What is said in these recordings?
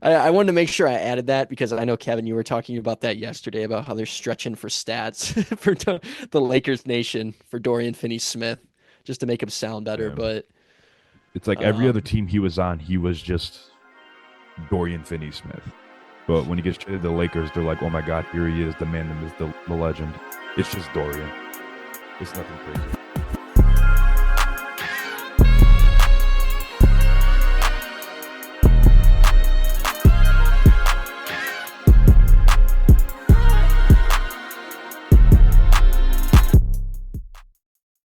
I wanted to make sure I added that because I know, Kevin, you were talking about that yesterday about how they're stretching for stats for the Lakers nation for Dorian Finney-Smith just to make him sound better. Yeah. But It's like every other um, team he was on, he was just Dorian Finney-Smith. But when he gets traded to the Lakers, they're like, oh my God, here he is, the man, the legend. It's just Dorian. It's nothing crazy.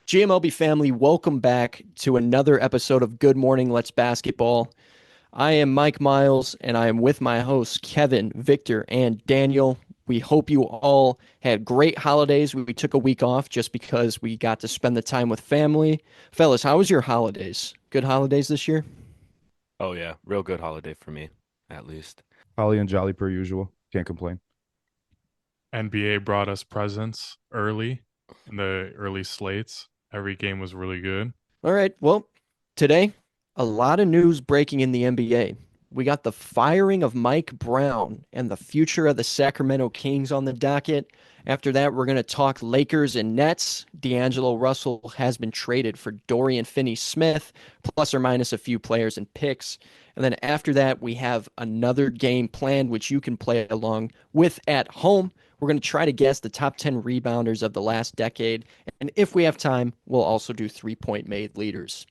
GMLB family, welcome back to another episode of Good Morning Let's Basketball. I am Mike Miles, and I am with my hosts, Kevin, Victor, and Daniel. We hope you all had great holidays. We took a week off just because we got to spend the time with family. Fellas, how was your holidays? Good holidays this year? Oh yeah, real good holiday for me, at least. Holly and Jolly per usual. Can't complain. NBA brought us presents early in the early slates. Every game was really good. All right. Well, today, a lot of news breaking in the NBA. We got the firing of Mike Brown and the future of the Sacramento Kings on the docket. After that, we're going to talk Lakers and Nets. D'Angelo Russell has been traded for Dorian Finney-Smith, plus or minus a few players and picks. And then after that, we have another game planned, which you can play along with at home. We're going to try to guess the top 10 rebounders of the last decade. And if we have time, we'll also do 3-point made leaders.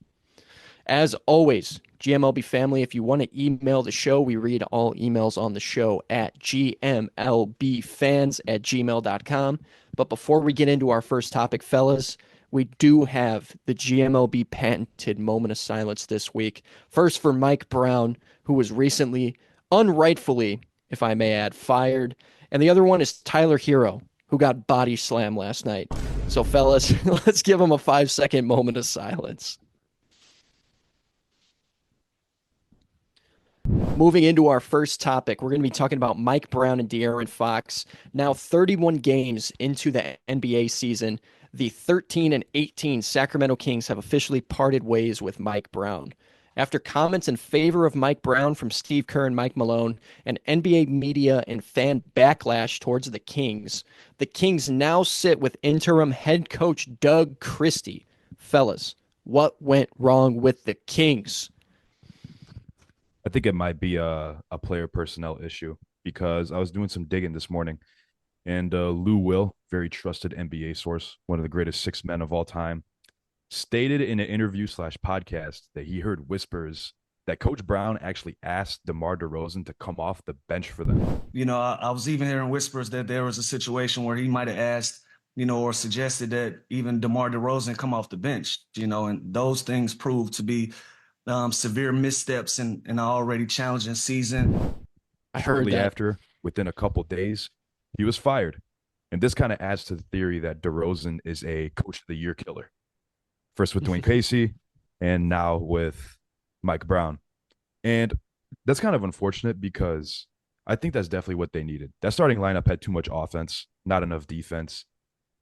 As always, GMLB family, if you want to email the show, we read all emails on the show at gmlbfans@gmail.com. But before we get into our first topic, fellas, we do have the GMLB patented moment of silence this week. First for Mike Brown, who was recently, unrightfully, if I may add, fired. And the other one is Tyler Herro, who got body slammed last night. So, fellas, let's give him a 5-second moment of silence. Moving into our first topic, we're going to be talking about Mike Brown and De'Aaron Fox. Now 31 games into the NBA season, the 13 and 18 Sacramento Kings have officially parted ways with Mike Brown. After comments in favor of Mike Brown from Steve Kerr and Mike Malone, and NBA media and fan backlash towards the Kings now sit with interim head coach Doug Christie. Fellas, what went wrong with the Kings? I think it might be a player personnel issue because I was doing some digging this morning, and Lou Will, very trusted NBA source, one of the greatest six men of all time, stated in an interview slash podcast that he heard whispers that Coach Brown actually asked DeMar DeRozan to come off the bench for them. I was even hearing whispers that there was a situation where he might have asked, or suggested that even DeMar DeRozan come off the bench, and those things proved to be severe missteps in an already challenging season. I heard Shortly that. after, within a couple days, he was fired. And this kind of adds to the theory that DeRozan is a coach of the year killer. First with Dwayne Casey and now with Mike Brown. And that's kind of unfortunate because I think that's definitely what they needed. That starting lineup had too much offense, not enough defense.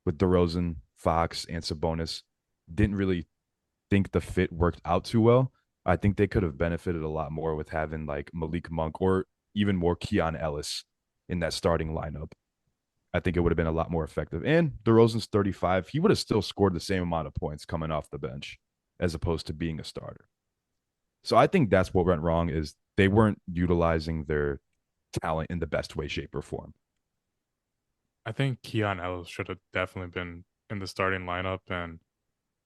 With DeRozan, Fox, and Sabonis, didn't really think the fit worked out too well. I think they could have benefited a lot more with having like Malik Monk or even more Keon Ellis in that starting lineup. I think it would have been a lot more effective. And DeRozan's 35. He would have still scored the same amount of points coming off the bench as opposed to being a starter. So I think that's what went wrong is they weren't utilizing their talent in the best way, shape, or form. I think Keon Ellis should have definitely been in the starting lineup, and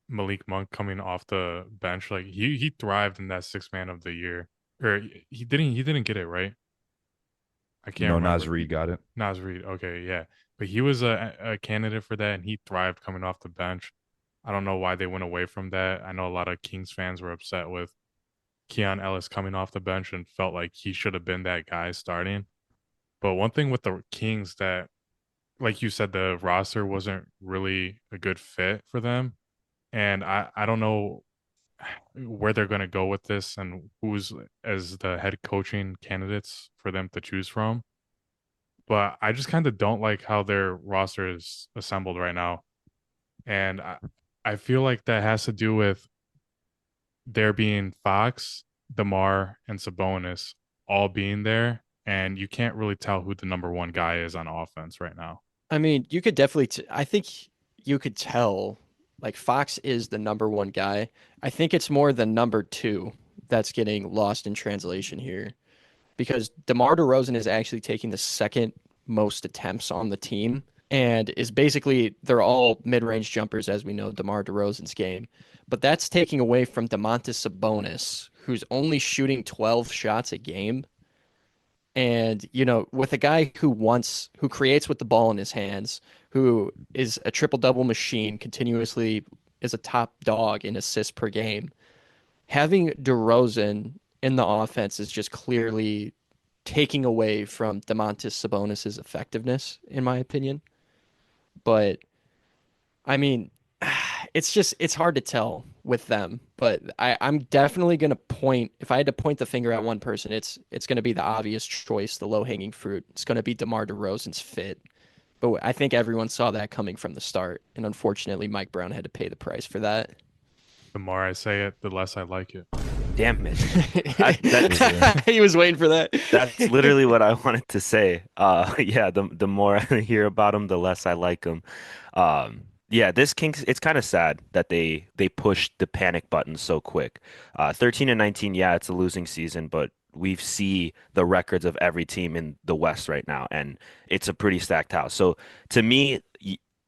Malik Monk coming off the bench. Like he thrived in that six man of the year. Or he didn't get it, right? I can't No, remember. Naz Reid got it. Nas Reed, okay, yeah. But he was a candidate for that, and he thrived coming off the bench. I don't know why they went away from that. I know a lot of Kings fans were upset with Keon Ellis coming off the bench and felt like he should have been that guy starting. But one thing with the Kings that, like you said, the roster wasn't really a good fit for them. And I don't know where they're going to go with this and who's as the head coaching candidates for them to choose from. But I just kind of don't like how their roster is assembled right now. And I feel like that has to do with there being Fox, DeMar, and Sabonis. all being there, and you can't really tell who the number one guy is on offense right now. I mean, you could definitely, I think you could tell, like, Fox is the number one guy. I think it's more the number two that's getting lost in translation here because DeMar DeRozan is actually taking the second most attempts on the team and is basically, they're all mid-range jumpers, as we know, DeMar DeRozan's game. But that's taking away from Domantas Sabonis, who's only shooting 12 shots a game. And, you know, with a guy who creates with the ball in his hands, who is a triple double machine, continuously is a top dog in assists per game, having DeRozan in the offense is just clearly taking away from Domantas Sabonis's effectiveness, in my opinion. But I mean, it's hard to tell with them. But I'm definitely gonna point, if I had to point the finger at one person, it's gonna be the obvious choice, the low hanging fruit. It's gonna be DeMar DeRozan's fit. But I think everyone saw that coming from the start, and unfortunately, Mike Brown had to pay the price for that. The more I say it, the less I like it. Damn it. He was waiting for that. That's literally what I wanted to say. Yeah, the more I hear about him, the less I like him. Yeah, this Kings, it's kind of sad that they pushed the panic button so quick. 13-19, yeah, it's a losing season, but we see the records of every team in the West right now, and it's a pretty stacked house. So to me,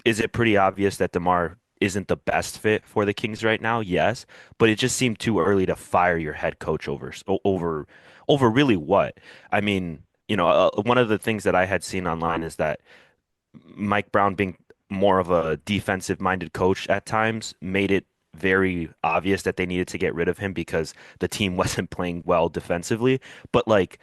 is it pretty obvious that DeMar isn't the best fit for the Kings right now? Yes, but it just seemed too early to fire your head coach over really what? I mean, you know, one of the things that I had seen online is that Mike Brown being more of a defensive-minded coach at times made it very obvious that they needed to get rid of him because the team wasn't playing well defensively. But like,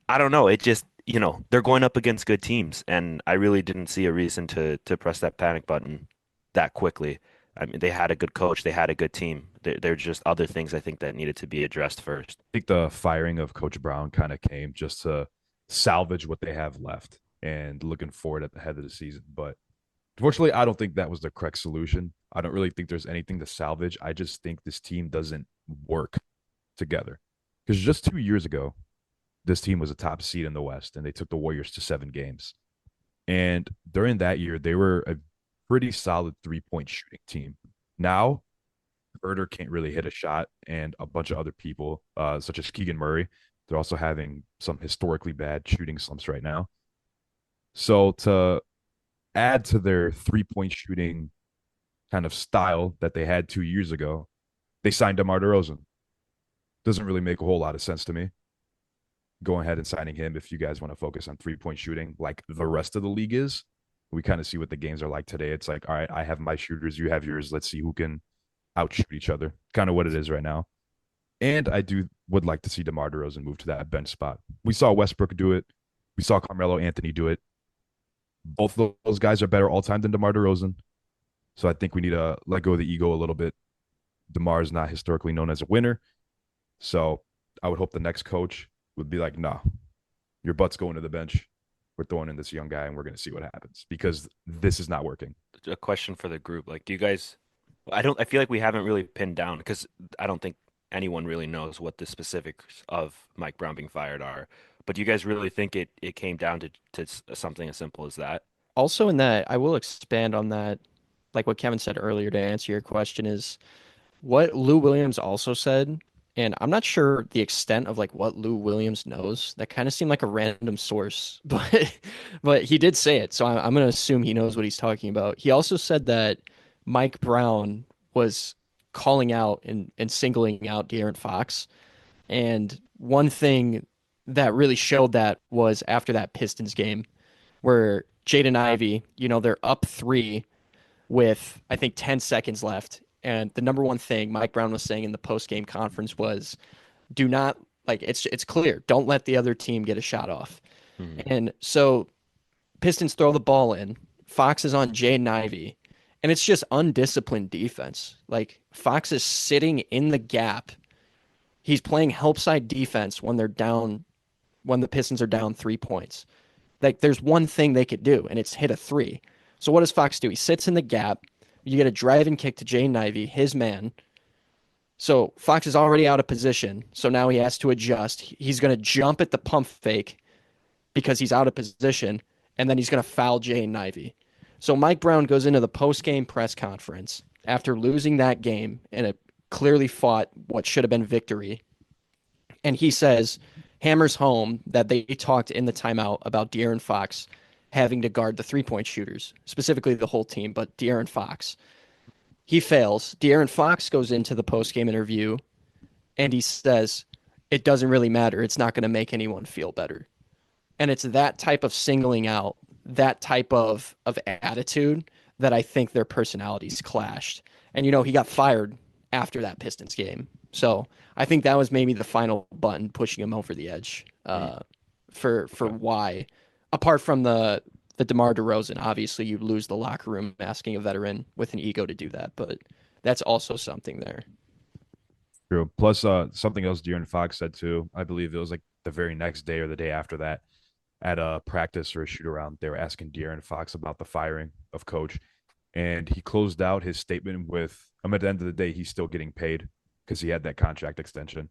I don't know, it just, you know, they're going up against good teams, and I really didn't see a reason to press that panic button that quickly. I mean, they had a good coach, they had a good team. There are just other things I think that needed to be addressed first. I think the firing of Coach Brown kind of came just to salvage what they have left and looking forward at the head of the season. But unfortunately, I don't think that was the correct solution. I don't really think there's anything to salvage. I just think this team doesn't work together. Because just 2 years ago, this team was a top seed in the West, and they took the Warriors to 7 games. And during that year, they were a pretty solid three-point shooting team. Now, Herder can't really hit a shot, and a bunch of other people, such as Keegan Murray, they're also having some historically bad shooting slumps right now. So to add to their three-point shooting kind of style that they had 2 years ago, they signed DeMar DeRozan. Doesn't really make a whole lot of sense to me. Go ahead and signing him if you guys want to focus on three-point shooting like the rest of the league is. We kind of see what the games are like today. It's like, all right, I have my shooters, you have yours. Let's see who can outshoot each other. Kind of what it is right now. And I would like to see DeMar DeRozan move to that bench spot. We saw Westbrook do it. We saw Carmelo Anthony do it. Both of those guys are better all-time than DeMar DeRozan. So I think we need to let go of the ego a little bit. DeMar is not historically known as a winner. So I would hope the next coach would be like, nah, your butt's going to the bench. We're throwing in this young guy, and we're going to see what happens because this is not working. A question for the group. Like, do you guys, I feel like we haven't really pinned down because I don't think anyone really knows what the specifics of Mike Brown being fired are. But do you guys really think it came down to something as simple as that? Also in that, I will expand on that, like what Kevin said earlier to answer your question is what Lou Williams also said, and I'm not sure the extent of like what Lou Williams knows. That kind of seemed like a random source, but he did say it, so I'm going to assume he knows what he's talking about. He also said that Mike Brown was calling out and singling out De'Aaron Fox, and one thing that really showed that was after that Pistons game where Jaden Ivey, you know, they're up 3 with, I think, 10 seconds left. And the number one thing Mike Brown was saying in the post-game conference was, do not, like, it's clear, don't let the other team get a shot off. And so Pistons throw the ball in. Fox is on Jaden Ivey. And it's just undisciplined defense. Like, Fox is sitting in the gap. He's playing help side defense when they're down, when the Pistons are down 3 points. Like, there's one thing they could do, and it's hit a 3. So what does Fox do? He sits in the gap. You get a drive and kick to Jaden Ivey, his man. So Fox is already out of position. So now he has to adjust. He's going to jump at the pump fake because he's out of position, and then he's going to foul Jay and Ivey. So Mike Brown goes into the post-game press conference after losing that game, and it clearly fought what should have been victory. And he says, hammers home that they talked in the timeout about De'Aaron Fox having to guard the three-point shooters, specifically the whole team, but De'Aaron Fox. He fails. De'Aaron Fox goes into the post-game interview, and he says, it doesn't really matter. It's not going to make anyone feel better. And it's that type of singling out, that type of attitude that I think their personalities clashed. And, he got fired after that Pistons game. So I think that was maybe the final button pushing him over the edge for why, apart from the DeMar DeRozan, obviously you lose the locker room asking a veteran with an ego to do that, but that's also something there. True. Plus, something else De'Aaron Fox said too. I believe it was like the very next day or the day after that, at a practice or a shoot around, they were asking De'Aaron Fox about the firing of coach. And he closed out his statement with, at the end of the day, he's still getting paid because he had that contract extension.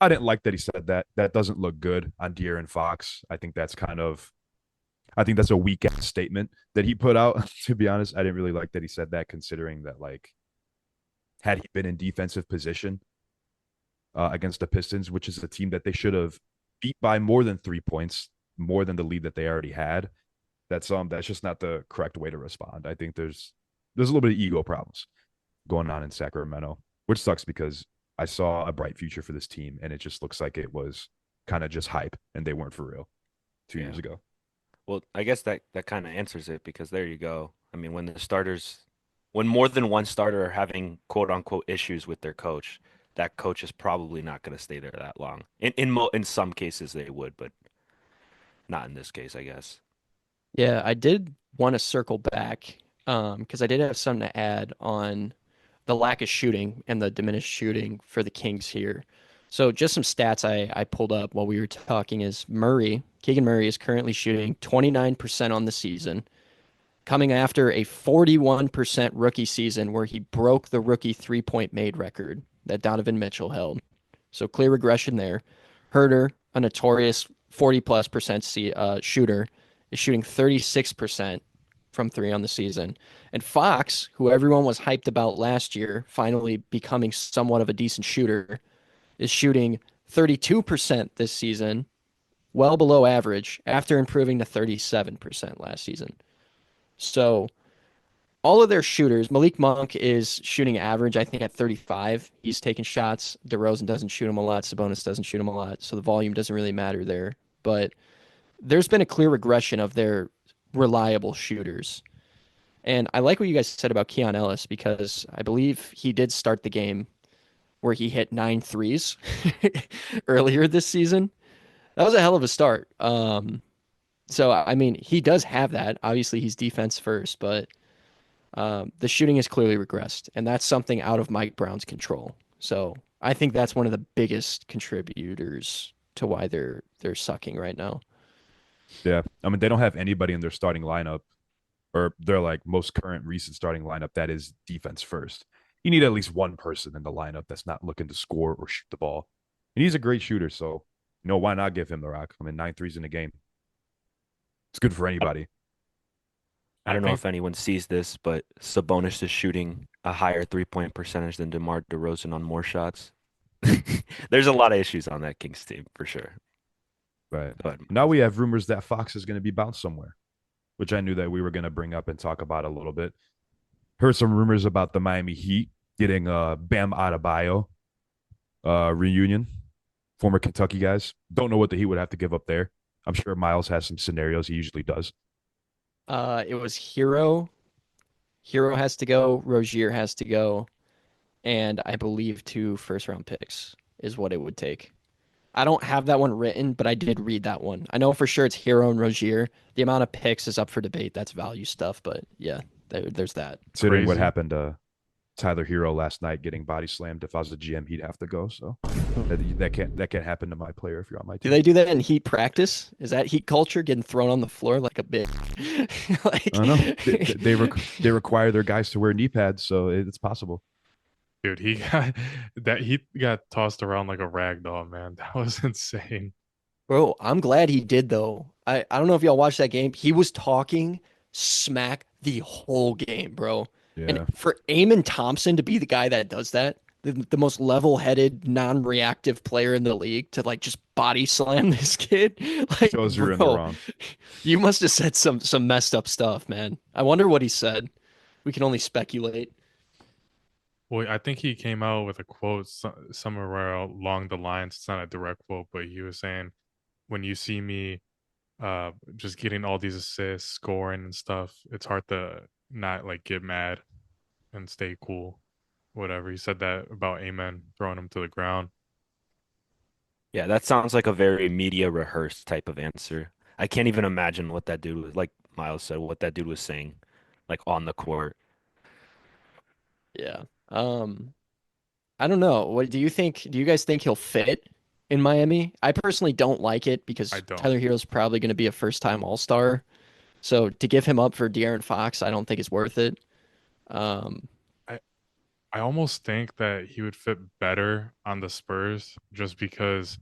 I didn't like that he said that. That doesn't look good on De'Aaron Fox. I think that's a weak ass statement that he put out, to be honest. I didn't really like that he said that, considering that, like, had he been in defensive position against the Pistons, which is a team that they should have beat by more than 3 points, more than the lead that they already had, that's just not the correct way to respond. I think there's a little bit of ego problems going on in Sacramento, which sucks because I saw a bright future for this team, and it just looks like it was kind of just hype, and they weren't for real 2 years ago. Well, I guess that kind of answers it, because there you go. I mean, when more than one starter are having quote unquote issues with their coach, that coach is probably not going to stay there that long. In some cases they would, but not in this case, I guess. Yeah, I did want to circle back because I did have something to add on the lack of shooting and the diminished shooting for the Kings here. So just some stats I pulled up while we were talking is Keegan Murray is currently shooting 29% on the season, coming after a 41% rookie season where he broke the rookie three-point made record that Donovan Mitchell held. So clear regression there. Herter, a notorious 40+% shooter, is shooting 36% from three on the season. And Fox, who everyone was hyped about last year, finally becoming somewhat of a decent shooter, is shooting 32% this season, well below average, after improving to 37% last season. So all of their shooters, Malik Monk is shooting average, I think, at 35. He's taking shots. DeRozan doesn't shoot him a lot. Sabonis doesn't shoot him a lot. So the volume doesn't really matter there. But there's been a clear regression of their reliable shooters. And I like what you guys said about Keon Ellis, because I believe he did start the game where he hit 9 threes earlier this season. That was a hell of a start. So, I mean, he does have that. Obviously, he's defense first, but the shooting has clearly regressed, and that's something out of Mike Brown's control. So I think that's one of the biggest contributors to why they're sucking right now. Yeah. I mean, they don't have anybody in their starting lineup, or their like most current recent starting lineup, that is defense first. You need at least one person in the lineup that's not looking to score or shoot the ball. And he's a great shooter, so why not give him the rock? I mean, 9 threes in a game. It's good for anybody. I don't know if anyone sees this, but Sabonis is shooting a higher 3-point percentage than DeMar DeRozan on more shots. There's a lot of issues on that Kings team for sure. Right. But now we have rumors that Fox is going to be bounced somewhere, which I knew that we were going to bring up and talk about a little bit. Heard some rumors about the Miami Heat getting Bam Adebayo reunion, former Kentucky guys. Don't know what the Heat would have to give up there. I'm sure Miles has some scenarios. He usually does. It was Herro. Herro has to go. Rozier has to go. And I believe 2 first-round picks is what it would take. I don't have that one written, but I did read that one. I know for sure it's Herro and Rozier. The amount of picks is up for debate. That's value stuff, but yeah, there's that. Considering what happened to Tyler Herro last night getting body slammed, if I was the GM, he'd have to go. So that can't happen to my player if you're on my team. Do they do that in Heat practice? Is that Heat culture, getting thrown on the floor like a bitch? I don't know. They require their guys to wear knee pads, so it's possible. Dude, he got tossed around like a rag doll, man. That was insane. Bro, I'm glad he did though. I don't know if y'all watched that game. He was talking smack the whole game, bro. And Yeah. for Eamon Thompson to be the guy that does that, the most level-headed, non-reactive player in the league to like just body slam this kid, like, Shows you're in the bro, wrong. you must have said some messed up stuff, man. I wonder what he said. We can only speculate. Well, I think he came out with a quote somewhere along the lines. It's not a direct quote, but he was saying, "When you see me, just getting all these assists, scoring and stuff, it's hard to not like get mad and stay cool." Whatever. He said that about Amen throwing him to the ground. Yeah, that sounds like a very media rehearsed type of answer. I can't even imagine what that dude was like Miles said, what that dude was saying, like on the court. Yeah. I don't know. What do you think? Do you guys think he'll fit in Miami? I personally don't like it I because don't. Tyler Hero's probably going to be a first-time All-Star. So to give him up for De'Aaron Fox, I don't think it's worth it. Um, I I almost think that he would fit better on the Spurs just because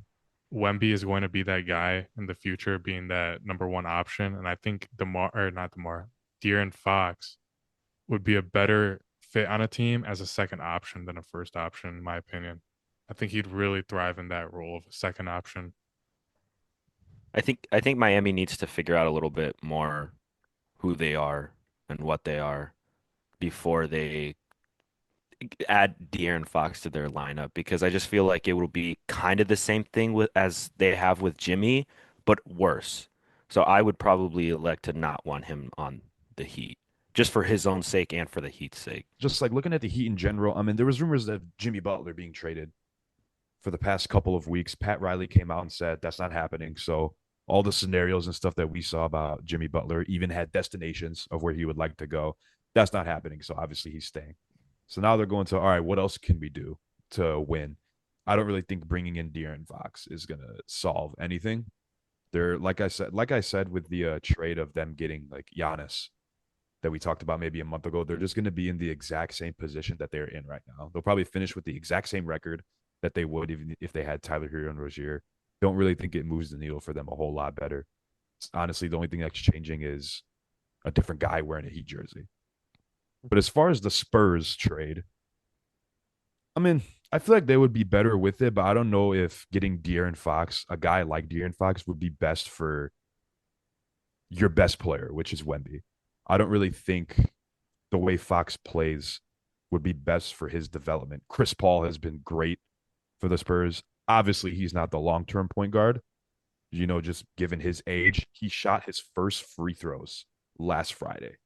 Wemby is going to be that guy in the future, being that number one option. And I think De'Aaron Fox would be a better fit on a team as a second option than a first option, in my opinion. I think he'd really thrive in that role of a second option. I think Miami needs to figure out a little bit more who they are and what they are before they add De'Aaron Fox to their lineup because I just feel like it will be kind of the same thing with as they have with Jimmy, but worse. So I would probably elect to not want him on the Heat, just for his own sake and for the Heat's sake. Just like looking at the Heat in general, I mean, there was rumors of Jimmy Butler being traded for the past couple of weeks. Pat Riley came out and said that's not happening. So all the scenarios and stuff that we saw about Jimmy Butler even had destinations of where he would like to go. That's not happening. So obviously he's staying. So now they're going to, all right, what else can we do to win? I don't really think bringing in De'Aaron Fox is going to solve anything. They're like I said with the trade of them getting like Giannis that we talked about maybe a month ago, they're just going to be in the exact same position that they're in right now. They'll probably finish with the exact same record that they would even if they had Tyler Herro and Rozier. Don't really think it moves the needle for them a whole lot better. Honestly, the only thing that's changing is a different guy wearing a Heat jersey. But as far as the Spurs trade, I mean, I feel like they would be better with it, but I don't know if getting De'Aaron Fox, a guy like De'Aaron Fox, would be best for your best player, which is Wemby. I don't really think the way Fox plays would be best for his development. Chris Paul has been great for the Spurs. Obviously, he's not the long-term point guard. Just given his age, he shot his first free throws last Friday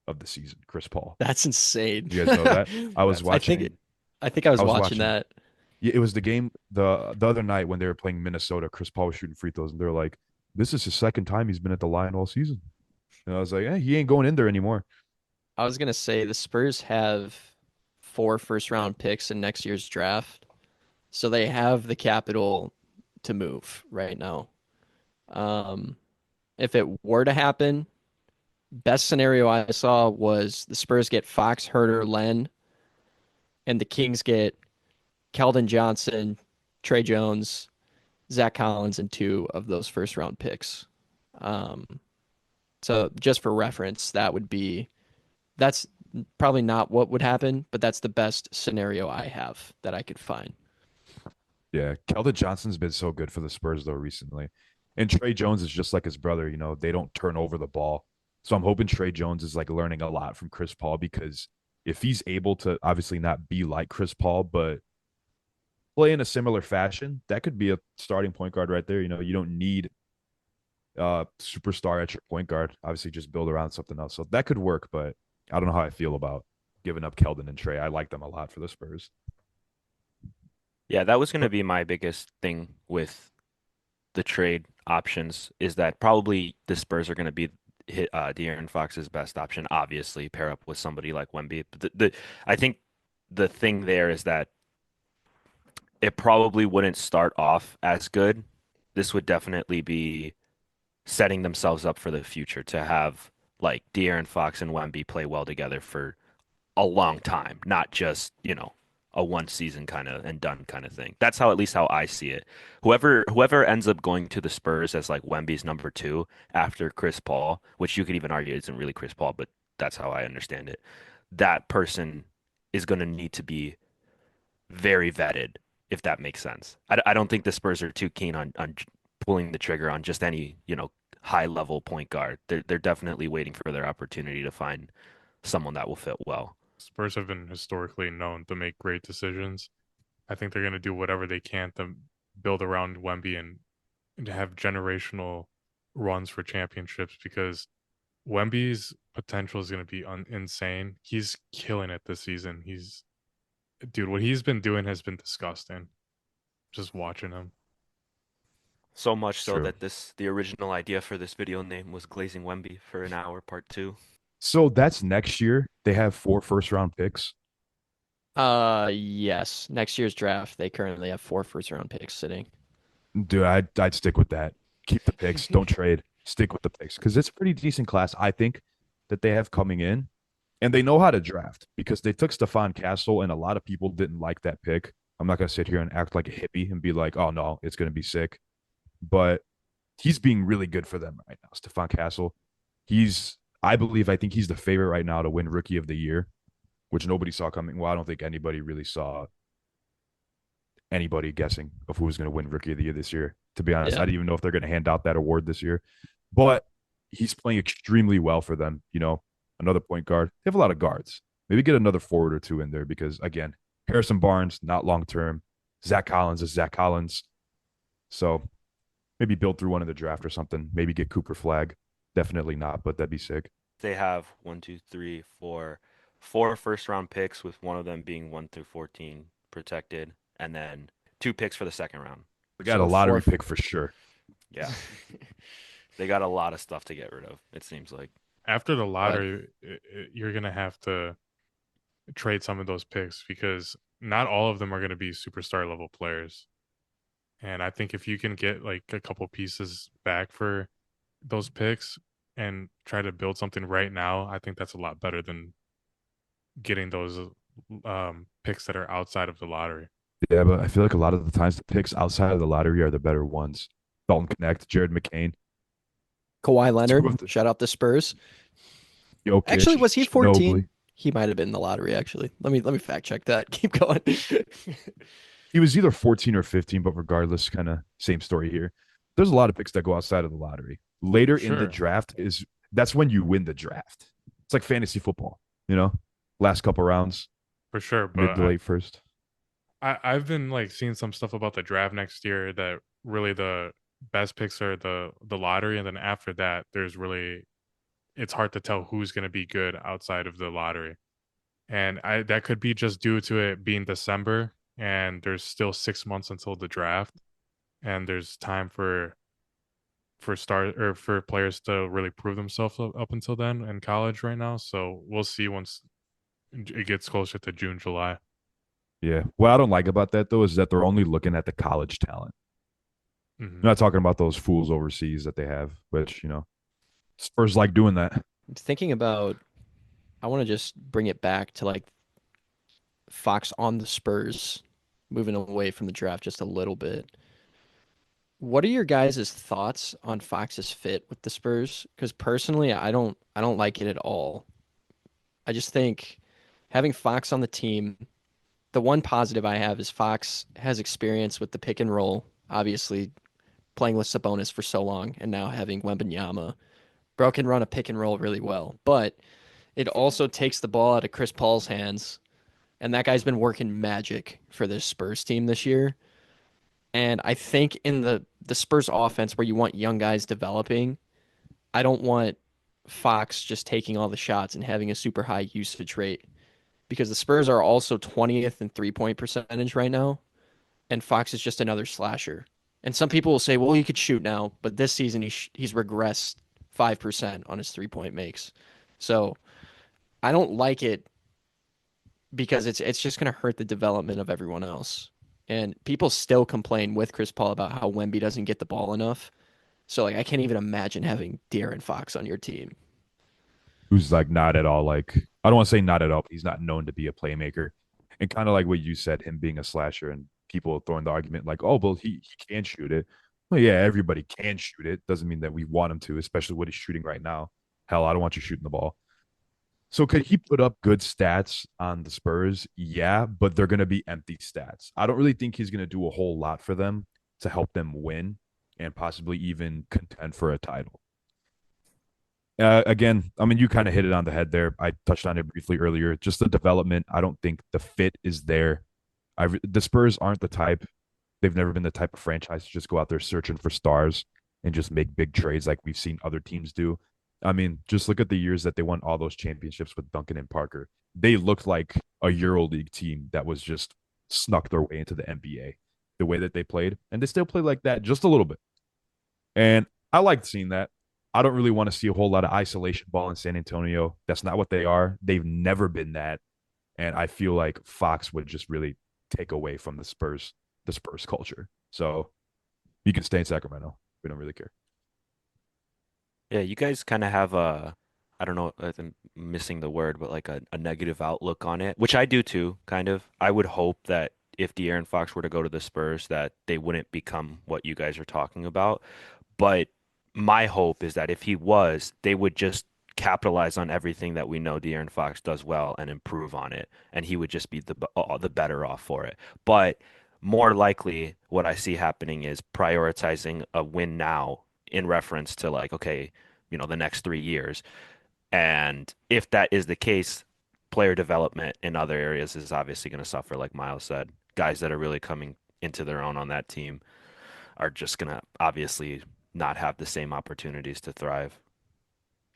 of the season. Chris Paul. that's insane. You guys know that? I was I watching. think I think I was I was watching watching. that. Yeah, it was the game the other night when they were playing Minnesota. Chris Paul was shooting free throws, and they're like, "This is his second time he's been at the line all season." And I was like, he ain't going in there anymore. I was gonna say the Spurs have 4 first-round picks in next year's draft, so they have the capital to move right now. Um, if it were to happen, best scenario I saw was the Spurs get Fox, Herter, Len, and the Kings get Keldon Johnson, Trey Jones, Zach Collins, and 2 of those first-round picks. Um, so just for reference, that's probably not what would happen, but that's the best scenario I have that I could find. Yeah, Keldon Johnson's been so good for the Spurs though recently, and Trey Jones is just like his brother. They don't turn over the ball, so I'm hoping Trey Jones is like learning a lot from Chris Paul because if he's able to obviously not be like Chris Paul, but play in a similar fashion, that could be a starting point guard right there. You don't need superstar at your point guard. Obviously, just build around something else. So that could work, but I don't know how I feel about giving up Keldon and Trey. I like them a lot for the Spurs. Yeah, that was going to be my biggest thing with the trade options is that probably the Spurs are going to be De'Aaron Fox's best option. Obviously, pair up with somebody like Wemby. But I think the thing there is that it probably wouldn't start off as good. This would definitely be setting themselves up for the future to have like De'Aaron Fox and Wemby play well together for a long time, not just, a one season kind of and done kind of thing. That's how at least how I see it. Whoever ends up going to the Spurs as like Wemby's number two after Chris Paul, which you could even argue isn't really Chris Paul, but that's how I understand it. That person is going to need to be very vetted, if that makes sense. I don't think the Spurs are too keen on pulling the trigger on just any, high level point guard. They're definitely waiting for their opportunity to find someone that will fit well. Spurs have been historically known to make great decisions. I think they're going to do whatever they can to build around Wemby and to have generational runs for championships because Wemby's potential is going to be insane. He's killing it this season. Dude, what he's been doing has been disgusting. Just watching him. So much so True. that the original idea for this video name was Glazing Wemby for an hour part 2. So that's next year. They have 4 first-round picks. Yes. Next year's draft, they currently have 4 first-round picks sitting. Dude, I'd stick with that. Keep the picks. Don't trade. Stick with the picks because it's a pretty decent class, I think, that they have coming in. And they know how to draft because they took Stephon Castle, and a lot of people didn't like that pick. I'm not going to sit here and act like a hippie and be like, oh, no, it's going to be sick. But he's being really good for them right now, Stephon Castle. I think he's the favorite right now to win Rookie of the Year, which nobody saw coming. Well, I don't think anybody really saw anybody guessing of who was going to win Rookie of the Year this year. To be honest, Yeah. I didn't even know if they're going to hand out that award this year. But he's playing extremely well for them. Another point guard. They have a lot of guards. Maybe get another forward or two in there because, again, Harrison Barnes, not long term. Zach Collins is Zach Collins. So maybe build through one in the draft or something. Maybe get Cooper Flag. Definitely not, but that'd be sick. They have 4 first round picks, with one of them being 1 through 14 protected, and then 2 picks for the second round. We got So a lottery 4 pick for sure. Yeah. They got a lot of stuff to get rid of, it seems like. After the lottery, you're going to have to trade some of those picks because not all of them are going to be superstar level players. And I think if you can get like a couple pieces back for those picks and try to build something right now, I think that's a lot better than getting those picks that are outside of the lottery. Yeah, but I feel like a lot of the times the picks outside of the lottery are the better ones. Dalton Connect, Jared McCain, Kawhi Leonard, Two of the- shout out the Spurs. Jokic. Actually, was he 14? Ginobili. He might have been in the lottery, actually. Let me fact check that. Keep going. He was either 14 or 15, but regardless, kind of same story here. There's a lot of picks that go outside of the lottery. Later in the Sure. draft that's when you win the draft. It's like fantasy football, last couple rounds, For sure. mid But to late first. I've been like seeing some stuff about the draft next year that really the best picks are the lottery, and then after that it's hard to tell who's going to be good outside of the lottery. And that could be just due to it being December and there's still 6 months until the draft, and there's time for players to really prove themselves up until then in college right now. So we'll see once it gets closer to June, July. Yeah. What I don't like about that, though, is that they're only looking at the college talent. Mhm. They're not talking about those fools overseas that they have, which, Spurs like doing that. Thinking about, I want to just bring it back to like Fox on the Spurs, moving away from the draft just a little bit. What are your guys' thoughts on Fox's fit with the Spurs? Because personally, I don't like it at all. I just think having Fox on the team, the one positive I have is Fox has experience with the pick and roll, obviously playing with Sabonis for so long, and now having Wembanyama. Bro can run a pick and roll really well, but it also takes the ball out of Chris Paul's hands, and that guy's been working magic for this Spurs team this year. And I think in the Spurs offense where you want young guys developing, I don't want Fox just taking all the shots and having a super high usage rate, because the Spurs are also 20th in 3-point percentage right now, and Fox is just another slasher. And some people will say, well, he could shoot now, but this season he's regressed 5% on his 3-point makes. So I don't like it because it's just going to hurt the development of everyone else. And people still complain with Chris Paul about how Wemby doesn't get the ball enough. So like I can't even imagine having De'Aaron Fox on your team. Who's like not at all like, I don't want to say not at all, but he's not known to be a playmaker. And kind of like what you said, him being a slasher and people throwing the argument like, oh, well, he can shoot it. Well, yeah, everybody can shoot it. Doesn't mean that we want him to, especially what he's shooting right now. Hell, I don't want you shooting the ball. So could he put up good stats on the Spurs? Yeah, but they're going to be empty stats. I don't really think he's going to do a whole lot for them to help them win and possibly even contend for a title. Again, I mean, you kind of hit it on the head there. I touched on it briefly earlier. Just the development, I don't think the fit is there. The Spurs aren't the type. They've never been the type of franchise to just go out there searching for stars and just make big trades like we've seen other teams do. I mean, just look at the years that they won all those championships with Duncan and Parker. They looked like a EuroLeague team that was just snuck their way into the NBA, the way that they played. And they still play like that just a little bit. And I liked seeing that. I don't really want to see a whole lot of isolation ball in San Antonio. That's not what they are. They've never been that. And I feel like Fox would just really take away from the Spurs culture. So you can stay in Sacramento. We don't really care. Yeah, you guys kind of have I don't know, I'm missing the word, but like a negative outlook on it, which I do too, kind of. I would hope that if De'Aaron Fox were to go to the Spurs, that they wouldn't become what you guys are talking about. But my hope is that if he was, they would just capitalize on everything that we know De'Aaron Fox does well and improve on it, and he would just be the better off for it. But more likely, what I see happening is prioritizing a win now in reference to like, okay, the next 3 years. And if that is the case, player development in other areas is obviously going to suffer, like Miles said. Guys that are really coming into their own on that team are just going to obviously not have the same opportunities to thrive.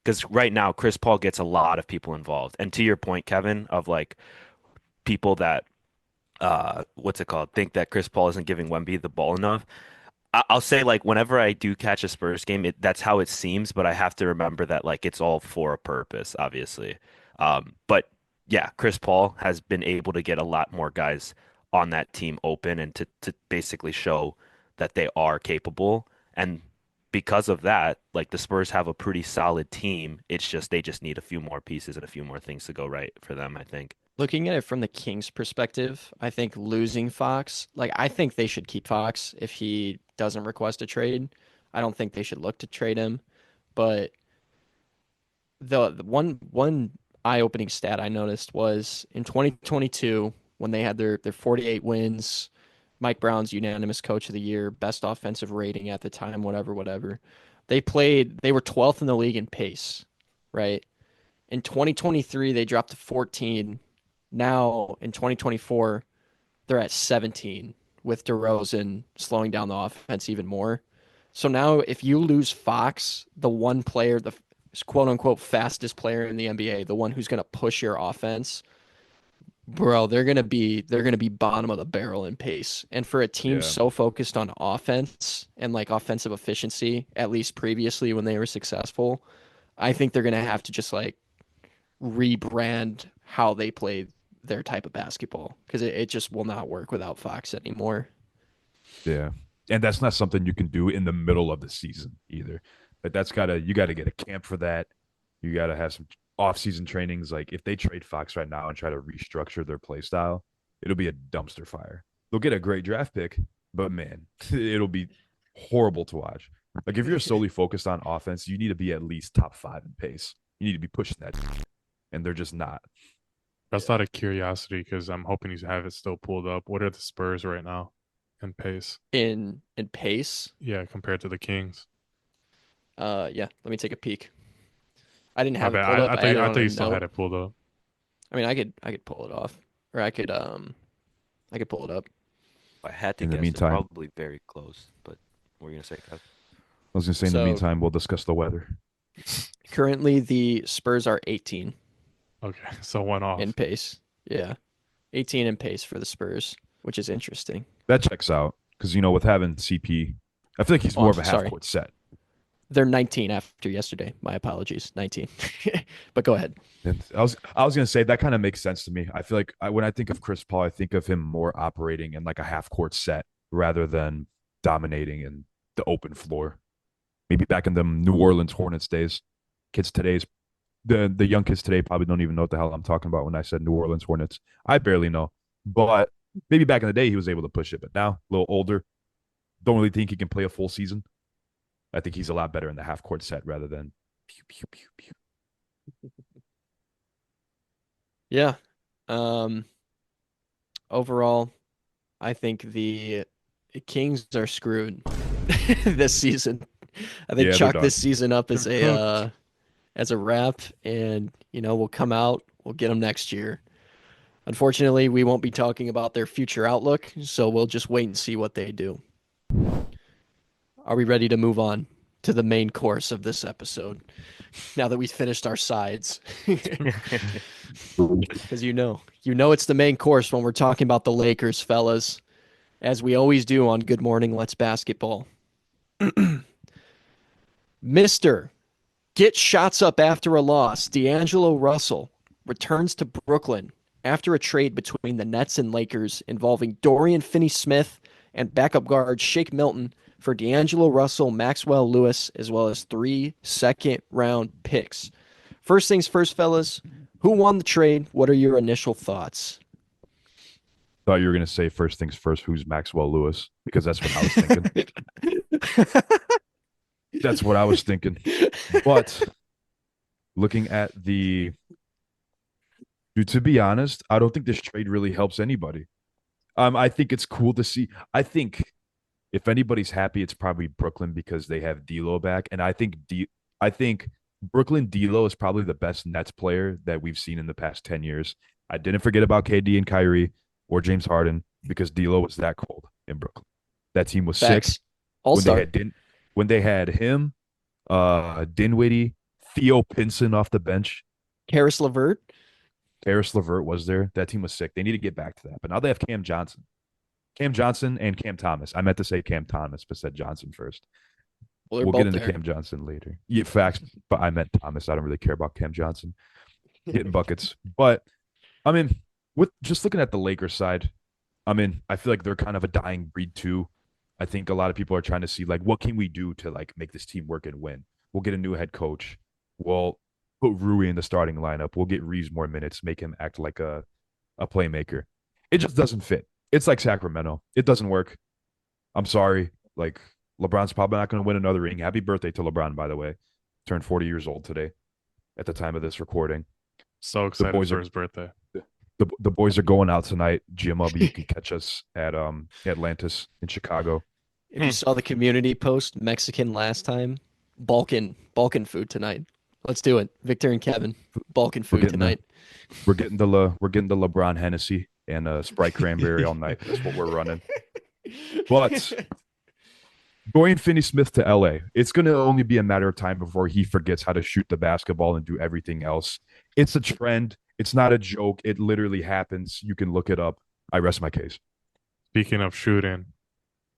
Because right now, Chris Paul gets a lot of people involved. And to your point, Kevin, of like people that, what's it called, think that Chris Paul isn't giving Wemby the ball enough. I'll say like whenever I do catch a Spurs game, that's how it seems, but I have to remember that like it's all for a purpose, obviously. But yeah, Chris Paul has been able to get a lot more guys on that team open and to basically show that they are capable. And because of that, like the Spurs have a pretty solid team. It's just they just need a few more pieces and a few more things to go right for them, I think. Looking at it from the Kings' perspective, I think losing Fox, like I think they should keep Fox if he doesn't request a trade. I don't think they should look to trade him. But the one eye-opening stat I noticed was in 2022 when they had their 48 wins, Mike Brown's unanimous coach of the year, best offensive rating at the time, whatever. They were 12th in the league in pace, right? In 2023, they dropped to 14. Now in 2024, they're at 17 with DeRozan slowing down the offense even more. So now if you lose Fox, the one player, the quote unquote fastest player in the NBA, the one who's going to push your offense, bro, they're going to be bottom of the barrel in pace. And for a team so focused on offense and like offensive efficiency, at least previously when they were successful, I think they're going to have to just like rebrand how they play their type of basketball because it just will not work without Fox anymore. Yeah. And that's not something you can do in the middle of the season either. But you got to get a camp for that. You got to have some off-season trainings. Like if they trade Fox right now and try to restructure their play style, it'll be a dumpster fire. They'll get a great draft pick, but man, it'll be horrible to watch. Like if you're solely focused on offense, you need to be at least top 5 in pace. You need to be pushing that, and they're just not. That's out of curiosity because I'm hoping you have it still pulled up. What are the Spurs right now in pace? In pace? Yeah, compared to the Kings. Yeah. Let me take a peek. I didn't have it Okay, pulled up. I thought you still had it pulled up. I mean, I could pull it off, or I could pull it up. I had to In the guess meantime- they're probably very close, but what were you gonna say, Kev? I was going to say in the meantime, we'll discuss the weather. Currently, the Spurs are 18 Okay, so one off. in pace. Yeah, 18 in pace for the Spurs, which is interesting. That checks out because, with having CP, I feel like he's more of a half-court set. They're 19 after yesterday. My apologies, 19. But go ahead. And I was going to say that kind of makes sense to me. I feel like when I think of Chris Paul, I think of him more operating in like a half-court set rather than dominating in the open floor. Maybe back in the New Orleans Hornets days. The young kids today probably don't even know what the hell I'm talking about when I said New Orleans Hornets. I barely know. But maybe back in the day he was able to push it. But now, a little older, don't really think he can play a full season. I think he's a lot better in the half court set rather than pew pew pew pew. Yeah. Overall, I think the Kings are screwed this season. I think Yeah, they're chalk done. this season up as They're a wrap, and we'll come out, we'll get them next year. Unfortunately, we won't be talking about their future outlook, so we'll just wait and see what they do. Are we ready to move on to the main course of this episode? Now that we've finished our sides. Because it's the main course when we're talking about the Lakers, fellas, as we always do on Good Morning Let's Basketball. Mr. Get shots up after a loss, D'Angelo Russell returns to Brooklyn after a trade between the Nets and Lakers involving Dorian Finney-Smith and backup guard Shake Milton for D'Angelo Russell, Maxwell Lewis, as well as 3 second-round picks. First things first, fellas, who won the trade? What are your initial thoughts? Thought you were gonna say first things first. Who's Maxwell Lewis? Because that's what I was thinking. That's what I was thinking. But looking at dude, to be honest, I don't think this trade really helps anybody. I think it's cool to see. I think if anybody's happy, it's probably Brooklyn because they have D'Lo back, and I think Brooklyn D'Lo is probably the best Nets player that we've seen in the past 10 years. I didn't forget about KD and Kyrie or James Harden because D'Lo was that cold in Brooklyn. That team was Facts. sick. All-star. When they had him, Dinwiddie, Theo Pinson off the bench. Karis LeVert. Karis LeVert was there. That team was sick. They need to get back to that. But now they have Cam Johnson. Cam Johnson and Cam Thomas. I meant to say Cam Thomas, but said Johnson first. Well, We'll both get into there. Cam Johnson later. Yeah, facts, but I meant Thomas. I don't really care about Cam Johnson hitting buckets. But, I mean, with just looking at the Lakers side, I mean, I feel like they're kind of a dying breed too. I think a lot of people are trying to see, like, what can we do to, like, make this team work and win? We'll get a new head coach. We'll put Rui in the starting lineup. We'll get Reeves more minutes, make him act like a playmaker. It just doesn't fit. It's like Sacramento. It doesn't work. I'm sorry. Like, LeBron's probably not going to win another ring. Happy birthday to LeBron, by the way. Turned 40 years old today at the time of this recording. So excited for his birthday. The boys are going out tonight. GMLB, you can catch us at Atlantis in Chicago. If you saw the community post, Mexican last time, Balkan food tonight. Let's do it. Victor and Kevin, Balkan food tonight. We're getting the LeBron Hennessy and Sprite Cranberry all night. That's what we're running. But Dorian Finney-Smith to LA. It's going to only be a matter of time before he forgets how to shoot the basketball and do everything else. It's a trend. It's not a joke. It literally happens. You can look it up. I rest my case. Speaking of shooting,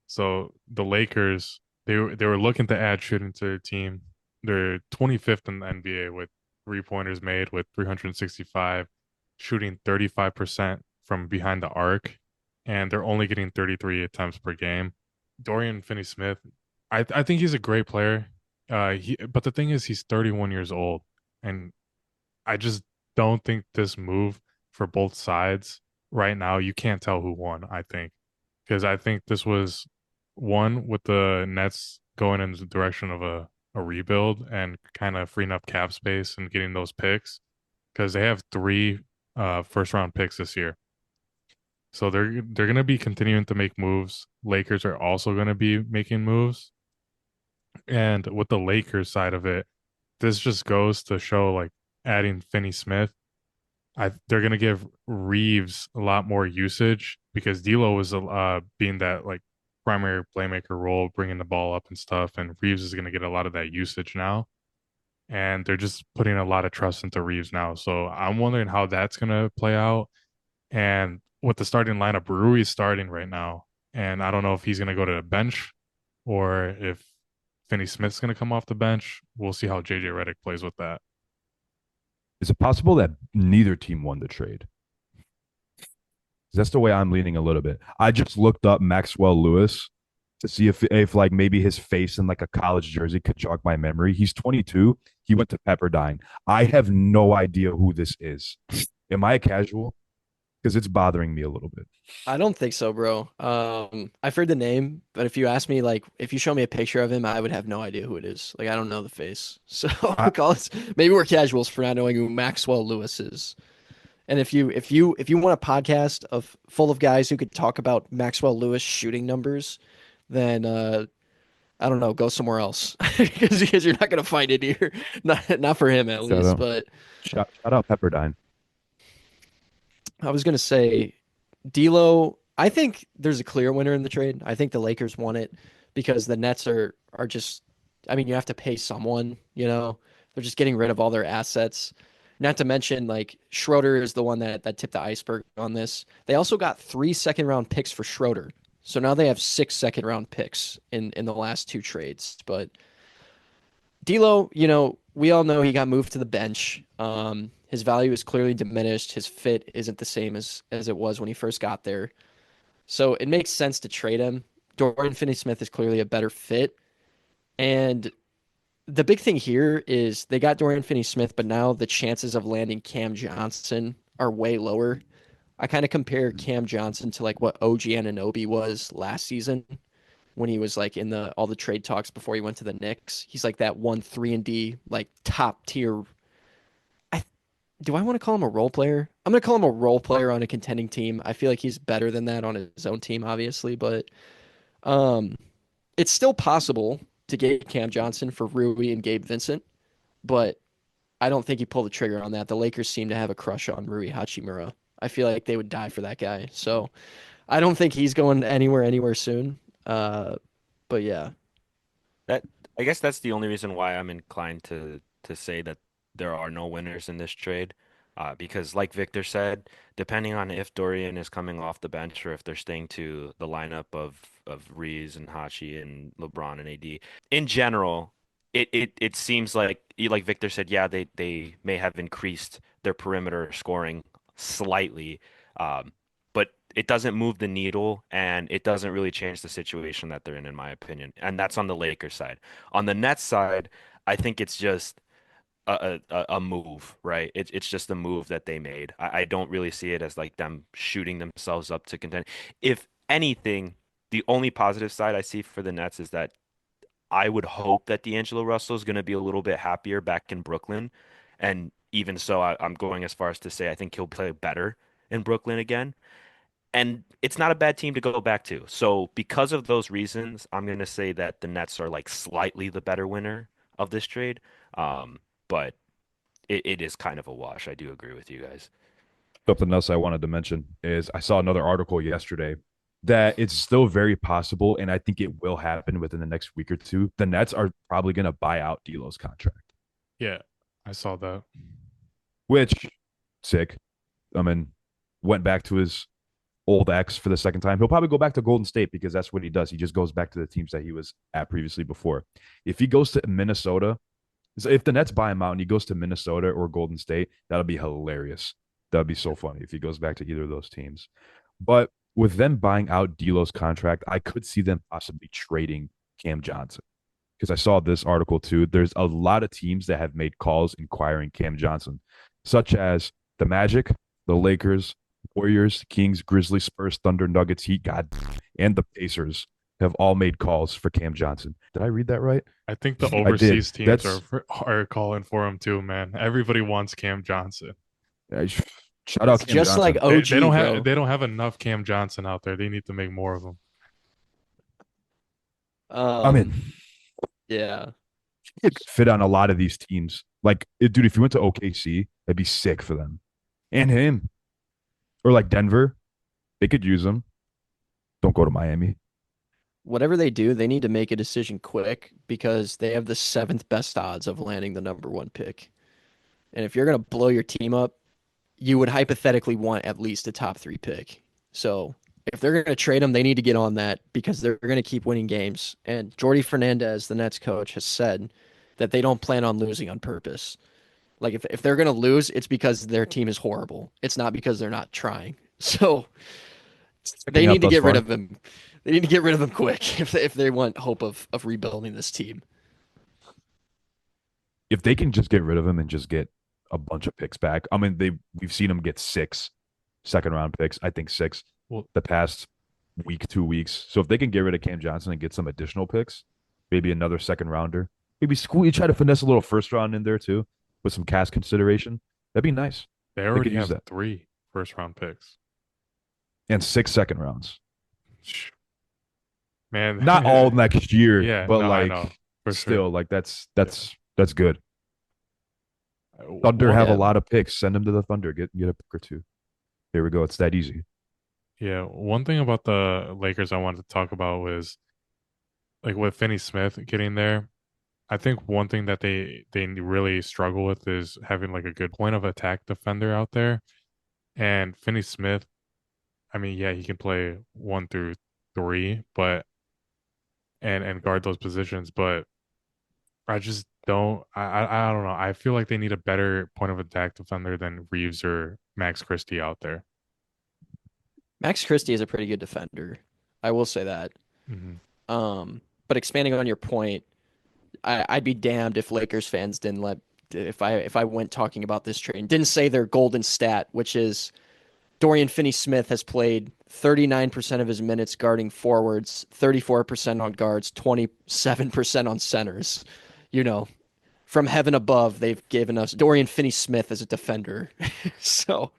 so the Lakers, they were looking to add shooting to their team. They're 25th in the NBA with 3-pointers made with 365, shooting 35% from behind the arc, and they're only getting 33 attempts per game. Dorian Finney-Smith, I think he's a great player. But the thing is, he's 31 years old, and I just don't think this move for both sides right now. You can't tell who won. I think because I think this was one with the Nets going in the direction of a rebuild and kind of freeing up cap space and getting those picks because they have 3 first round picks this year. So they're going to be continuing to make moves. Lakers are also going to be making moves. And with the Lakers side of it, this just goes to show like adding Finney-Smith, they're going to give Reeves a lot more usage because D'Lo was being that like primary playmaker role, bringing the ball up and stuff. And Reeves is going to get a lot of that usage now. And they're just putting a lot of trust into Reeves now. So I'm wondering how that's going to play out. And with the starting lineup, Rui is starting right now. And I don't know if he's going to go to the bench or if Finney-Smith's going to come off the bench. We'll see how JJ Redick plays with that. Is it possible that neither team won the trade? That's the way I'm leaning a little bit. I just looked up Maxwell Lewis to see if like maybe his face in like a college jersey could jog my memory. He's 22. He went to Pepperdine. I have no idea who this is. Am I a casual? because it's bothering me a little bit. I don't think so, bro. I've heard the name, but if you ask me, like, if you show me a picture of him, I would have no idea who it is. Like, I don't know the face. So I, call us, maybe we're casuals for not knowing who Maxwell Lewis is. And if you want a podcast of full of guys who could talk about Maxwell Lewis shooting numbers, then I don't know, go somewhere else because you're not gonna find it here. Not for him at shout least. out, But shout out Pepperdine. I was gonna say D'Lo. I think there's a clear winner in the trade. I think the Lakers won it because the Nets are just. I mean, you have to pay someone. They're just getting rid of all their assets. Not to mention, like Schroeder is the one that tipped the iceberg on this. They also got 3 second-round picks for Schroeder, so now they have 6 second-round picks in the last 2 trades. But D'Lo, we all know he got moved to the bench. His value is clearly diminished. His fit isn't the same as it was when he first got there. So it makes sense to trade him. Dorian Finney-Smith is clearly a better fit. And the big thing here is they got Dorian Finney-Smith, but now the chances of landing Cam Johnson are way lower. I kind of compare Cam Johnson to like what OG Anunoby was last season when he was like in all the trade talks before he went to the Knicks. He's like that 1-3-and-D, like top tier. Do I want to call him a role player? I'm going to call him a role player on a contending team. I feel like he's better than that on his own team, obviously, but um, it's still possible to get Cam Johnson for Rui and Gabe Vincent, but I don't think he pulled the trigger on that. The Lakers seem to have a crush on Rui Hachimura. I feel like they would die for that guy. So I don't think he's going anywhere soon. But yeah. That I guess that's the only reason why I'm inclined to say that there are no winners in this trade. Because like Victor said, depending on if Dorian is coming off the bench or if they're staying to the lineup of Reeves and Hachi and LeBron and AD, in general, it seems like Victor said, yeah, they may have increased their perimeter scoring slightly, but it doesn't move the needle and it doesn't really change the situation that they're in my opinion. And that's on the Lakers side. On the Nets side, I think it's just a move, right? It's just a move that they made. I don't really see it as like them shooting themselves up to contend. If anything, the only positive side I see for the Nets is that I would hope that D'Angelo Russell is going to be a little bit happier back in Brooklyn. And even so, I'm going as far as to say I think he'll play better in Brooklyn again. And it's not a bad team to go back to. So because of those reasons, I'm going to say that the Nets are like slightly the better winner of this trade. But it is kind of a wash. I do agree with you guys. Something else I wanted to mention is I saw another article yesterday that it's still very possible, and I think it will happen within the next week or two. The Nets are probably going to buy out D'Lo's contract, Yeah, I saw that. which sick. I mean, went back to his old ex for the second time. He'll probably go back to Golden State because that's what he does. He just goes back to the teams that he was at previously before. If he goes to Minnesota, so if the Nets buy him out and he goes to Minnesota or Golden State, that'll be hilarious. That'd be so funny if he goes back to either of those teams. But with them buying out D'Lo's contract, I could see them possibly trading Cam Johnson. Because I saw this article too. There's a lot of teams that have made calls inquiring Cam Johnson, such as the Magic, the Lakers, Warriors, Kings, Grizzlies, Spurs, Thunder, Nuggets, Heat, God, and the Pacers have all made calls for Cam Johnson. Did I read that right? I think the I did. overseas teams That's are calling for him too, man. Everybody wants Cam Johnson. shout out It's Cam just Johnson. like They, OG, they don't bro. have they don't have enough Cam Johnson out there. They need to make more of them. I mean, Yeah. he could fit on a lot of these teams. Like, dude, if you went to OKC, that'd be sick for them. And him. Or like Denver, they could use him. Don't go to Miami. Whatever they do, they need to make a decision quick because they have the 7th best odds of landing the number 1 pick. And if you're going to blow your team up, you would hypothetically want at least a top 3 pick. So if they're going to trade him, they need to get on that because they're going to keep winning games. And Jordi Fernandez, the Nets coach, has said that they don't plan on losing on purpose. Like if they're going to lose, it's because their team is horrible. It's not because they're not trying. So they need to get rid of him. They need to get rid of him quick if they want hope of rebuilding this team. If they can just get rid of him and just get a bunch of picks back, I mean, we've seen him get 6 second round picks. I think 6 Well, the past week, 2 weeks. So if they can get rid of Cam Johnson and get some additional picks, maybe another second rounder, maybe try to finesse a little first round in there too with some cash consideration. That'd be nice. they They already could use have that. 3 first-round picks. And 6 second rounds. Man, Not all next year, yeah, but no, I like know for still, sure. like that's good. Thunder One, have a Yeah. lot of picks. Send them to the Thunder. Get a pick or two. Here we go. It's that easy. yeah, one thing about the Lakers I wanted to talk about was like with Finney-Smith getting there. I think one thing that they really struggle with is having like a good point of attack defender out there. And Finney-Smith, I mean, yeah, he can play 1 through 3, but and guard those positions, but I just I don't know. I feel like they need a better point of attack defender than Reeves or Max Christie out there. Max Christie is a pretty good defender. I will say that. Hmm. But expanding on your point, I'd be damned if Lakers fans didn't let if I went talking about this trade and didn't say their golden stat, which is Dorian Finney-Smith has played 39% of his minutes guarding forwards, 34% on guards, 27% on centers. You know, from heaven above, they've given us Dorian Finney-Smith as a defender. So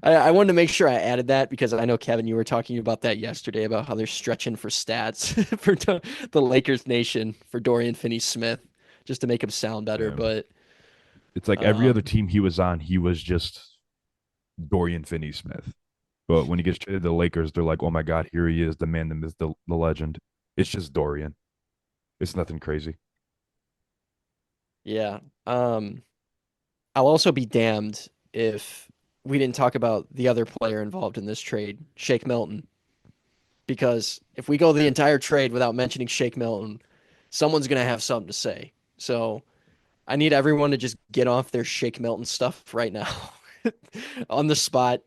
I wanted to make sure I added that because I know, Kevin, you were talking about that yesterday about how they're stretching for stats for the Lakers nation for Dorian Finney-Smith just to make him sound better. Yeah. But It's like every other um, team he was on, he was just Dorian Finney-Smith. But when he gets traded to the Lakers, they're like, oh my God, here he is, the man, the myth, the legend. It's just Dorian. It's nothing crazy. yeah, I'll also be damned if we didn't talk about the other player involved in this trade, Shake Milton. Because if we go the entire trade without mentioning Shake Milton, someone's going to have something to say. So I need everyone to just get off their Shake Milton stuff right now on the spot.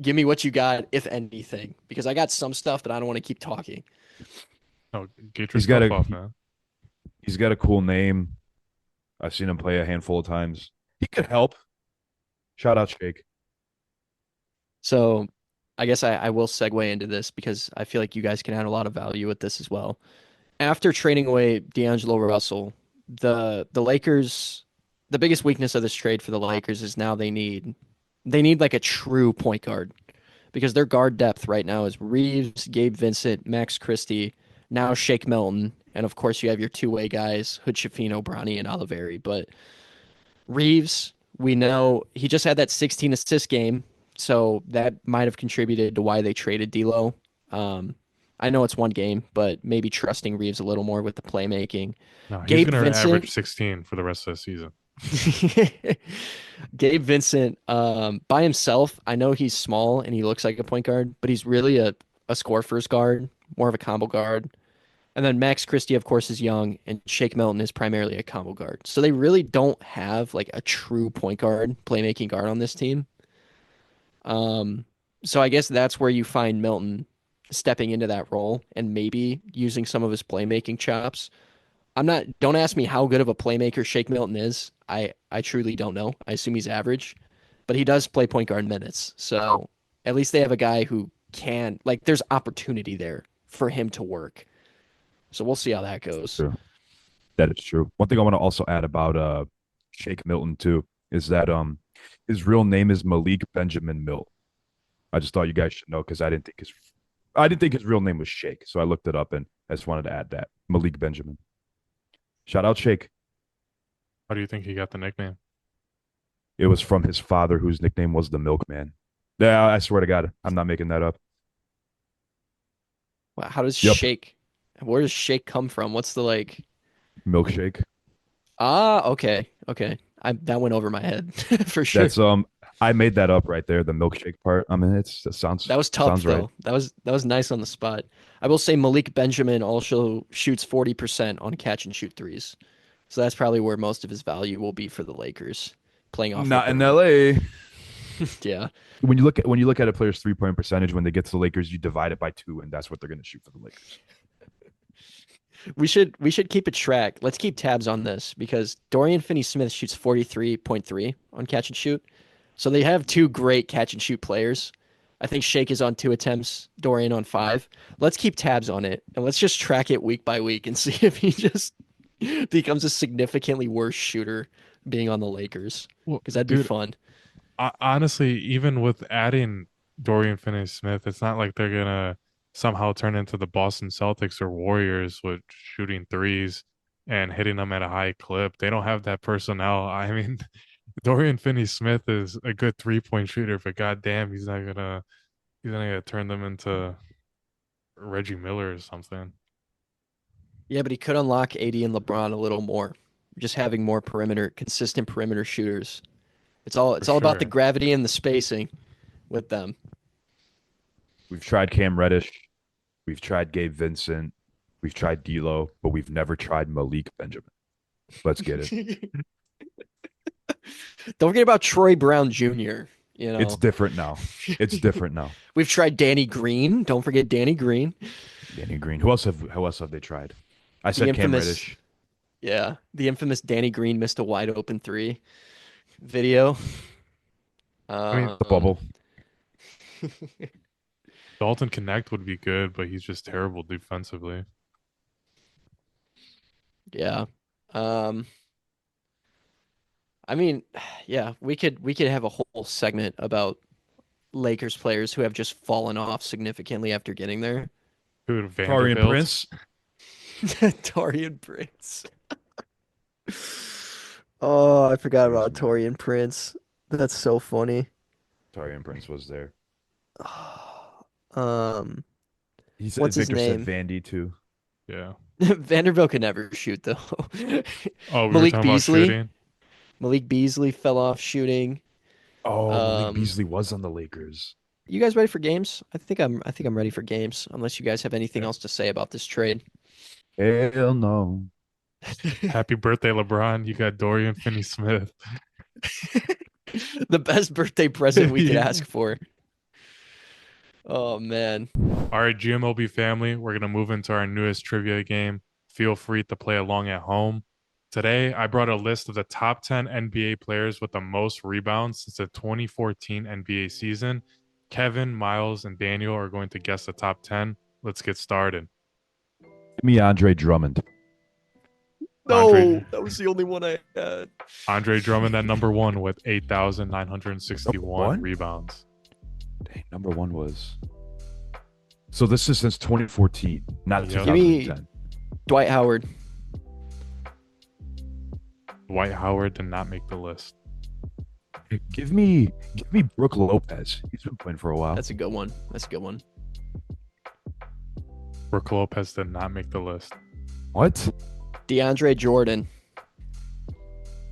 Give me what you got, if anything, because I got some stuff, but I don't want to keep talking. No, get your He's got stuff a off, man. he's got a cool name. I've seen him play a handful of times. He could help. Shout out Shake. So I guess I will segue into this because I feel like you guys can add a lot of value with this as well. After trading away D'Angelo Russell, the Lakers, the biggest weakness of this trade for the Lakers is now they need like a true point guard because their guard depth right now is Reeves, Gabe Vincent, Max Christie, now Shake Milton, and of course you have your two-way guys, Hood Schifino, Bronny, and Oliveri. But Reeves, we know he just had that 16 assist game, so that might have contributed to why they traded D'Lo. I know it's one game, but maybe trusting Reeves a little more with the playmaking. No, he's Gabe gonna average Vincent, 16 for the rest of the season. Gabe Vincent, by himself, I know he's small and he looks like a point guard, but he's really a score first guard, more of a combo guard. And then Max Christie, of course, is young, and Shake Milton is primarily a combo guard. So they really don't have like a true point guard, playmaking guard on this team. Um, so I guess that's where you find Milton stepping into that role and maybe using some of his playmaking chops. Don't ask me how good of a playmaker Shake Milton is. I truly don't know. I assume he's average, but he does play point guard minutes. So at least they have a guy who can, like, there's opportunity there for him to work. So we'll see how that goes. True. That is true. One thing I want to also add about Shake Milton too is that his real name is Malik Benjamin Milt. I just thought you guys should know because I didn't think his real name was Shake, so I looked it up and I just wanted to add that Malik Benjamin. Shout out Shake. How do you think he got the nickname? It was from his father, whose nickname was the Milkman. Yeah, I swear to God, I'm not making that up. Wow, how does Yep, Shake? Where does Shake come from? What's the like? milkshake. Okay. That went over my head for sure. That's I made that up right there, the milkshake part. I mean, it That was tough sounds right. though. That was nice on the spot. I will say Malik Benjamin also shoots 40% on catch and shoot threes. So that's probably where most of his value will be for the Lakers, playing off Not in LeBron. LA. Yeah. When you look at a player's 3-point percentage when they get to the Lakers, you divide it by 2, and that's what they're going to shoot for the Lakers. We should keep a track. Let's keep tabs on this because Dorian Finney-Smith shoots 43.3 on catch and shoot. So they have two great catch and shoot players. I think Shake is on 2 attempts, Dorian on 5. Let's keep tabs on it and let's just track it week by week and see if he just becomes a significantly worse shooter being on the Lakers. Well, Because that'd be dude, fun. honestly, even with adding Dorian Finney-Smith, it's not like they're gonna somehow turn into the Boston Celtics or Warriors with shooting threes and hitting them at a high clip. They don't have that personnel. I mean, Dorian Finney-Smith is a good 3-point shooter, but goddamn, he's not gonna turn them into Reggie Miller or something. Yeah, but he could unlock AD and LeBron a little more. Just having more consistent perimeter shooters. It's all about the sure. gravity and the spacing with them. We've tried Cam Reddish. We've tried Gabe Vincent. We've tried D'Lo, but we've never tried Malik Benjamin. Let's get it. Don't forget about Troy Brown Jr. You know, It's different now. It's different now. we've tried Danny Green. Don't forget Danny Green. Danny Green. Who else have they tried? I said Cam infamous- Reddish. Yeah, the infamous Danny Green missed a wide open 3 video. mean, The bubble. Dalton Connect would be good, but he's just terrible defensively. Yeah. I mean, yeah, we could have a whole segment about Lakers players who have just fallen off significantly after getting there. Dude, Tarian Vanderbilt. Prince. Torian Prince. Oh, I forgot about Torian Prince. That's so funny. Tarian Prince was there. What's Victor his name? said Vandy too. Yeah. Vanderbilt could never shoot though. Oh, we were Malik talking about Beasley. shooting. Malik Beasley fell off shooting. Oh, Malik Um, Beasley was on the Lakers. You guys ready for games? I think I'm ready for games, unless you guys have anything else to say about this trade. Hell no. Happy birthday, LeBron. You got Dorian Finney-Smith. The best birthday present we could Yeah. ask for. Oh man. All right, GMLB family, we're going to move into our newest trivia game. Feel free to play along at home. Today, I brought a list of the top 10 NBA players with the most rebounds since the 2014 NBA season. Kevin, Miles, and Daniel are going to guess the top 10. Let's get started. Give me Andre Drummond. No, Andre- that was the only one I had. Andre Drummond at number 1 with 8,961 one? rebounds. Dang, number one was. So this is since 2014, not Yeah. 2010. Dwight Howard. Dwight Howard did not make the list. Give me Brooke Lopez. He's been playing for a while. That's a good one. Brook Lopez did not make the list. What? DeAndre Jordan.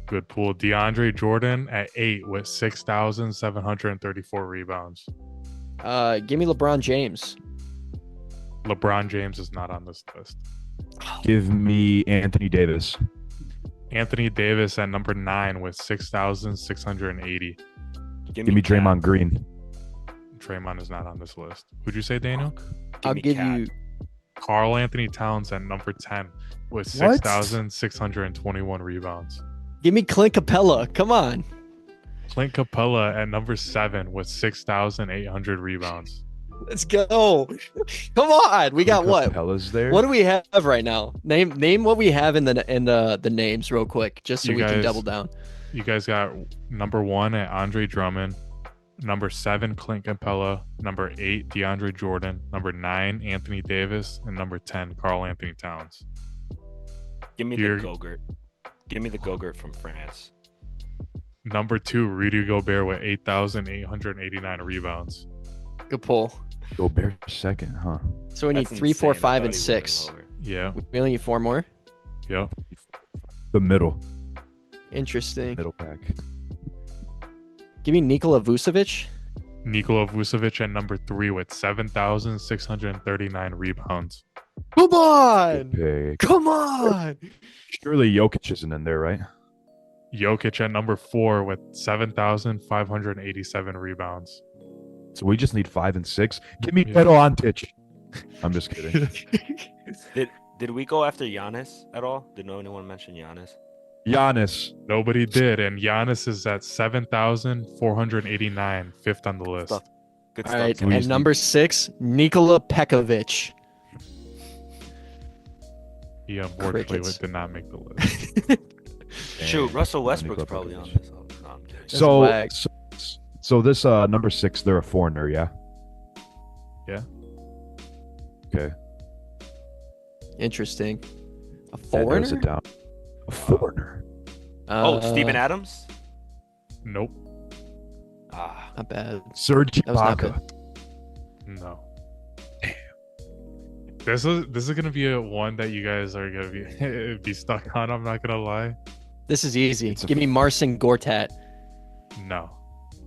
Good pool. DeAndre Jordan at 8 with 6,734 rebounds. Give me LeBron James. LeBron James is not on this list. Give me Anthony Davis. Anthony Davis at number 9 with 6,680. Give me Draymond Green. Draymond is not on this list. Who'd you say, Daniel? I'll give you Karl Anthony Towns at number 10 with What? 6,621 rebounds. Clint Capella. Come on. Clint Capella at number 7 with 6,800 rebounds. Let's go. Come on. We got what? Capella's there. What do we have right now? Name what we have in the names real quick, just so You we can guys- double down. You guys got number 1 at Andre Drummond, number 7 Clint Capella, number 8 DeAndre Jordan, number 9 Anthony Davis, and number 10 Karl Anthony Towns. Give me Here- the Gogurt. Give me the Gogurt from France. Number 2 Rudy Gobert with 8,889 rebounds. Good pull. Gobert second, huh? So we need That's 3, 4, insane. I 5, thought and he would've 6. been lower. Yeah, We only need 4 more. yeah. The middle Interesting. pack. Give me Nikola Vucevic. Nikola Vucevic at number 3 with 7,639 rebounds. Come Good on. pick. Come on. Surely Jokic isn't in there, right? Jokic at number 4 with 7,587 rebounds. So we just need 5 and 6. Give me Yeah. Beto Antic. I'm just kidding. Did we go after Giannis at all? Did no anyone mention Giannis? Giannis. Nobody did, and Giannis is at 7,489, fifth on the list. Stuff. Good All stuff. right, Luis. and number 6, Nikola Pekovic. He unfortunately Crickets. did not make the list. Shoot, Russell Westbrook's Nikola probably on Pekovic. this. Oh, no, I'm kidding. That's So, whack. so this number 6, they're a foreigner, yeah. Yeah. Okay. Interesting. A That narrows foreigner? it down. A foreigner. Oh, Steven Adams? Nope. Ah, Not bad. Serge That was not Ibaka. No. This is gonna be a one that you guys are gonna be stuck on. I'm not gonna lie. This is easy. It's a- Give me Marcin Gortat. No.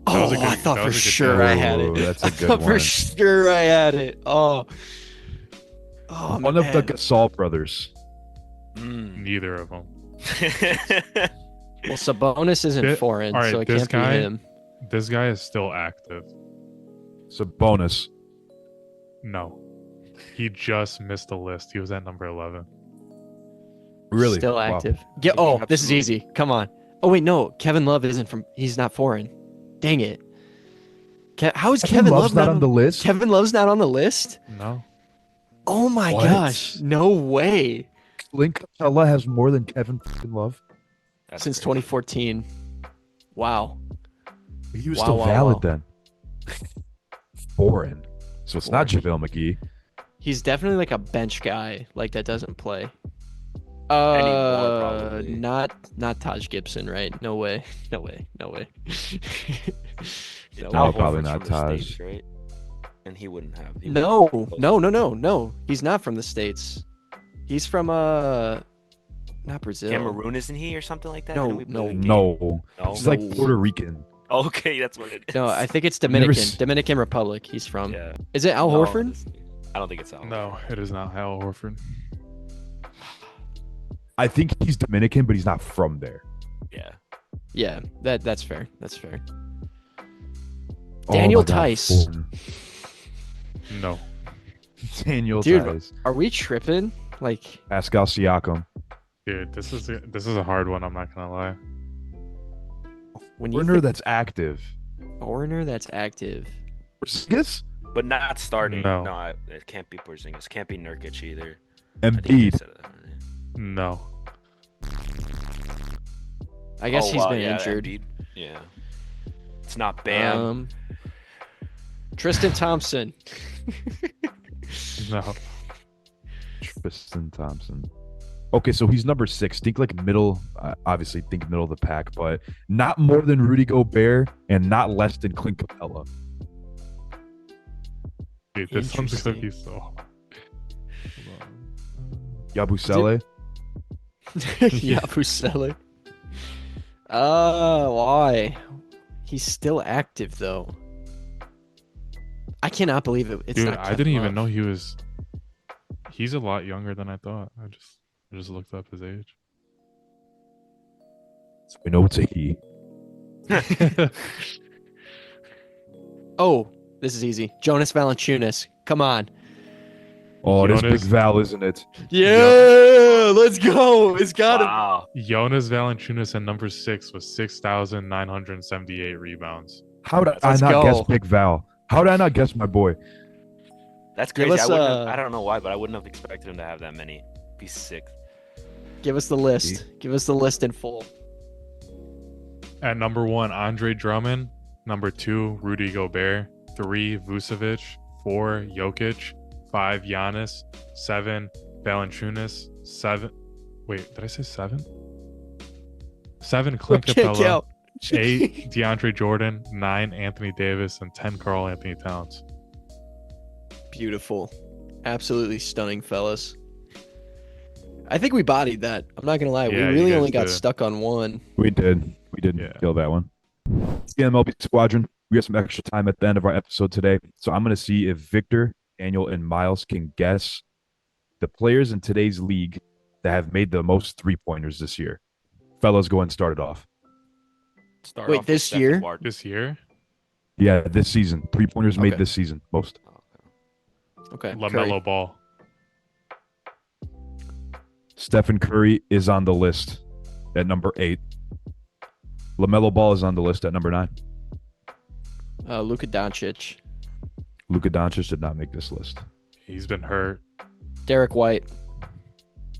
Oh, was a good- I thought that for was a good sure guess. I had Ooh, it. that's a I good thought for one. sure I had it. Oh. Oh, One of the man. Gasol brothers. Neither of them. Well, Sabonis isn't Thi- foreign, all right, so it this can't guy- be him. This guy is still active. Sabonis. No. He just missed the list. He was at number 11. Really? Still Wow. active. Yeah. Oh, this is Absolutely. easy. Come on. Oh wait, no. Kevin Love isn't from. He's not foreign. Dang it. How is Kevin Love's Love not on the list. Kevin Love's not on the list? No. Oh my What? gosh. No way. Clint Capella has more than Kevin fucking Love. That's Since crazy. 2014. Wow. He was Wow, still wow, valid wow. then. Foreign. So it's not Foreign. JaVale McGee. He's definitely like a bench guy, like that doesn't play. probably. Not Taj Gibson, right? No way. No way. No way. Yeah, No Al way. probably Horford's not from the Taj. States, right? And he wouldn't have. No. He's not from the States. He's from not Brazil. Cameroon, isn't he, or something like that? No, Didn't we play no, a game? No. No? He's like No. Puerto Rican. Okay, that's what it is. No, I think it's Never Dominican. s- Dominican Republic. He's from. Yeah. Is it Al No, Horford? it's- I don't think it's Al. No, it is not Al Horford. I think he's Dominican, but he's not from there. Yeah. Yeah, that's fair. That's fair. Oh Daniel my God, Tice. foreign. No. Daniel Dude, Tice. Are we tripping? Like, Pascal Siakam. Dude, this is a hard one, I'm not gonna lie. when you Foreigner think that's active. foreigner that's active. Porzingis? But not starting. No. It can't be Porzingis. Can't be Nurkic either. I think they Embiid. said it. No. I guess Oh, he's wow, been yeah, injured. Embiid. Yeah. It's not Bam. Tristan Thompson. No. Tristan Thompson. Okay, so he's number 6. Think like middle. Obviously, think middle of the pack, but not more than Rudy Gobert and not less than Clint Capella. Dude, this one's gonna Interesting. be so hard. Yabusele. Yabusele. Why? He's still active though. I cannot believe it. It's Dude, not I Kevin didn't even Love. know he's a lot younger than I thought. I just looked up his age. So we know it's a he. Oh, this is easy. Jonas Valanciunas. Come on. Oh, it is Big Jonas. Val, isn't it? Yeah, let's go. It's got Wow. Jonas Valanciunas at number 6 with 6,978 rebounds. How did I Let's not go. guess Big Val? How did I not guess my boy? That's Give crazy. us, I don't know why, but I wouldn't have expected him to have that many. Be sick. Give us the list. Give us the list in full. At number 1, Andre Drummond. Number 2, Rudy Gobert. 3, Vucevic. 4, Jokic. 5, Giannis. 7, Valanciunas. 7. Wait, did I say 7? 7, Clint Can't Capella. count. 8, DeAndre Jordan. 9, Anthony Davis. And 10, Karl Anthony Towns. Beautiful. Absolutely stunning, fellas. I think we bodied that. I'm not gonna lie. Yeah, we you really guys only got did. stuck on one. We did. We did Yeah. kill that one. GMLB Squadron. We got some extra time at the end of our episode today. So I'm going to see if Victor, Daniel, and Miles can guess the players in today's league that have made the most three-pointers this year. Fellas, go ahead and start it off. Start Wait, off with this Stephen year? Ward. This year, Yeah, this season. Three-pointers made Okay. this season. Most. Okay. LaMelo Curry. Ball. Stephen Curry is on the list at number 8. LaMelo Ball is on the list at number 9. Luka Doncic. Luka Doncic did not make this list. He's been hurt. Derek White.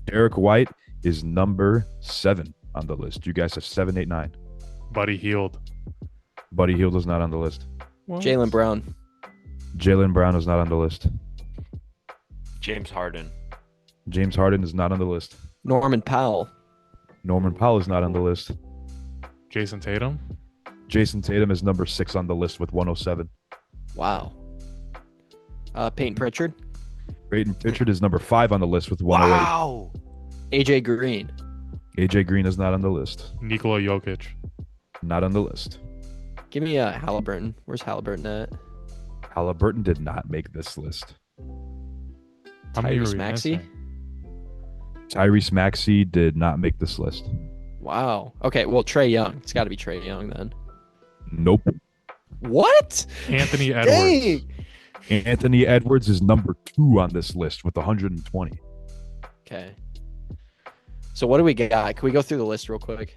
Derek White is number 7 on the list. You guys have 7, 8, 9. Buddy Hield. Buddy Hield is not on the list. Jaylen Brown. Jaylen Brown is not on the list. James Harden. James Harden is not on the list. Norman Powell. Norman Powell is not on the list. Jason Tatum. Jason Tatum is number 6 on the list with 107. Wow. Peyton Pritchard. Peyton Pritchard is number 5 on the list with 108. Wow. AJ Green. AJ Green is not on the list. Nikola Jokic. Not on the list. Give me Halliburton. Where's Halliburton at? Halliburton did not make this list. How many Tyrese were we Maxey? missing? Tyrese Maxey did not make this list. Wow. Okay, well, Trae Young. It's got to be Trae Young then. Nope. What? Anthony Edwards. Dang. Anthony Edwards is number 2 on this list with 120. Okay. So what do we got? Can we go through the list real quick?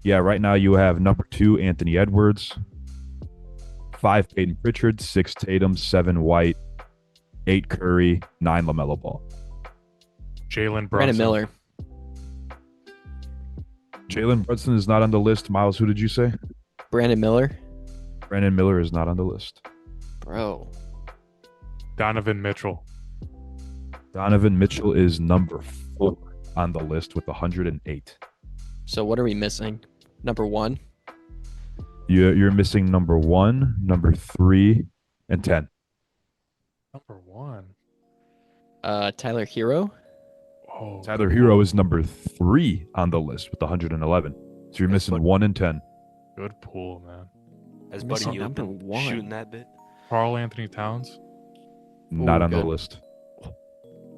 Yeah, right now you have number 2, Anthony Edwards, 5, Peyton Pritchard, 6, Tatum, 7, White, 8, Curry, 9, LaMelo Ball. Jalen Brunson. Brandon Miller. Jalen Brunson is not on the list. Miles, who did you say? Brandon Miller. Brandon Miller is not on the list. Bro. Donovan Mitchell. Donovan Mitchell is number 4 on the list with 108. So what are we missing? Number 1. You're missing number 1, number 3, and 10. Number 1. Tyler Hero. Oh, Tyler Hero is number 3 on the list with 111. So you're missing 1 and 10. good pool, man. Has I'm Buddy missing Hield number been 1. shooting that bit? Carl Anthony Towns. Not on good. the list.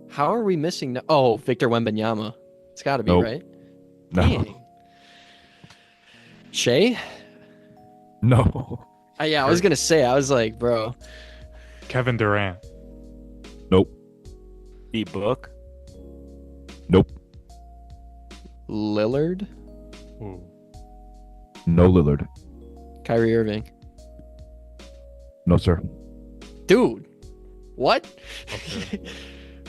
How are we missing? Oh, Victor Wembanyama. It's got to be, Nope. right? No. Dang. Shea? No. Yeah, I was going to say, I was like, bro. Kevin Durant. Nope. D Book. Nope. Lillard? Ooh. No Lillard. Kyrie Irving. No, sir. Dude, what? Okay.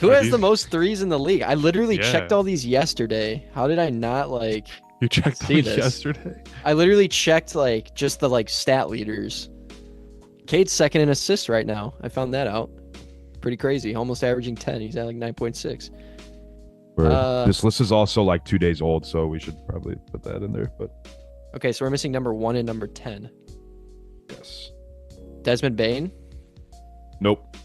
Who Are has these- the most threes in the league? I literally Yeah. checked all these yesterday. How did I not You checked See those this. yesterday? I literally checked just the stat leaders. Cade's second in assists right now. I found that out. Pretty crazy. Almost averaging 10. He's at 9.6. This list is also 2 days old, so we should probably put that in there. But Okay, so we're missing number 1 and number 10. yes. Desmond Bain. Nope.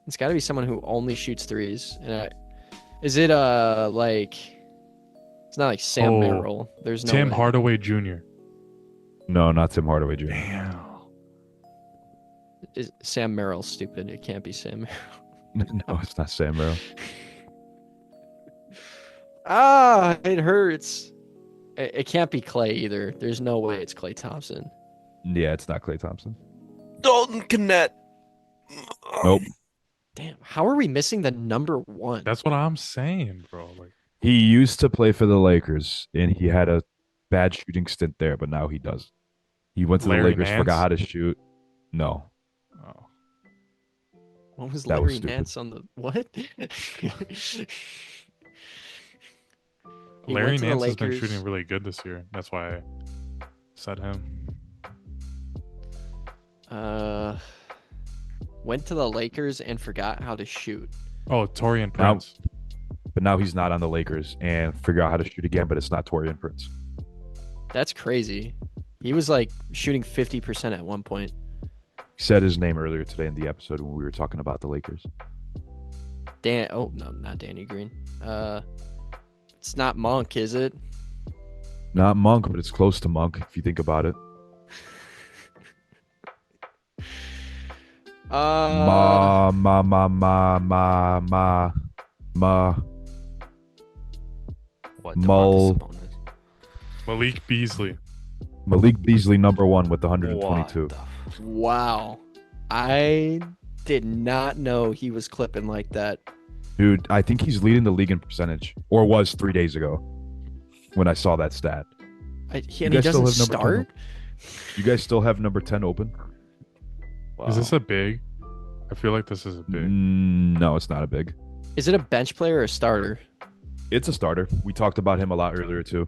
It's got to be someone who only shoots threes. And is it It's not like Sam Oh, Merrill. There's no Tim way. Hardaway Jr. No, not Tim Hardaway Jr. Damn. Is Sam Merrill stupid? It can't be Sam Merrill. No, it's not Sam Merrill. It hurts. It can't be Clay either. There's no way it's Clay Thompson. Yeah, it's not Klay Thompson. Dalton Connett. Nope. Damn, how are we missing the number 1? That's what I'm saying, bro. He used to play for the Lakers, and he had a bad shooting stint there, but now he does. He went to the Larry Lakers, Nance? forgot how to shoot. No. Oh. What was That was Larry stupid. Nance on the what? He Larry went to the Nance has been Lakers. shooting really good this year. That's why I said him. Went to the Lakers and forgot how to shoot. Oh, Torian Now- Prince. But now he's not on the Lakers and figure out how to shoot again, but it's not Torian Prince. That's crazy. He was shooting 50% at one point. He said his name earlier today in the episode when we were talking about the Lakers. Oh no, not Danny Green. It's not Monk, is it? Not Monk, but it's close to Monk if you think about it. Ma. What? Mull. DeMarcus Sabonis? Malik Beasley. Malik Beasley, number 1 with 122. What the f- Wow. I did not know he was clipping like that. Dude, I think he's leading the league in percentage, or was 3 days ago when I saw that stat. And You he guys still doesn't have number 10 start? You guys still have number 10 open? Wow. Is this a big? I feel like this is a big. No, it's not a big. Is it a bench player or a starter? It's a starter. We talked about him a lot earlier too.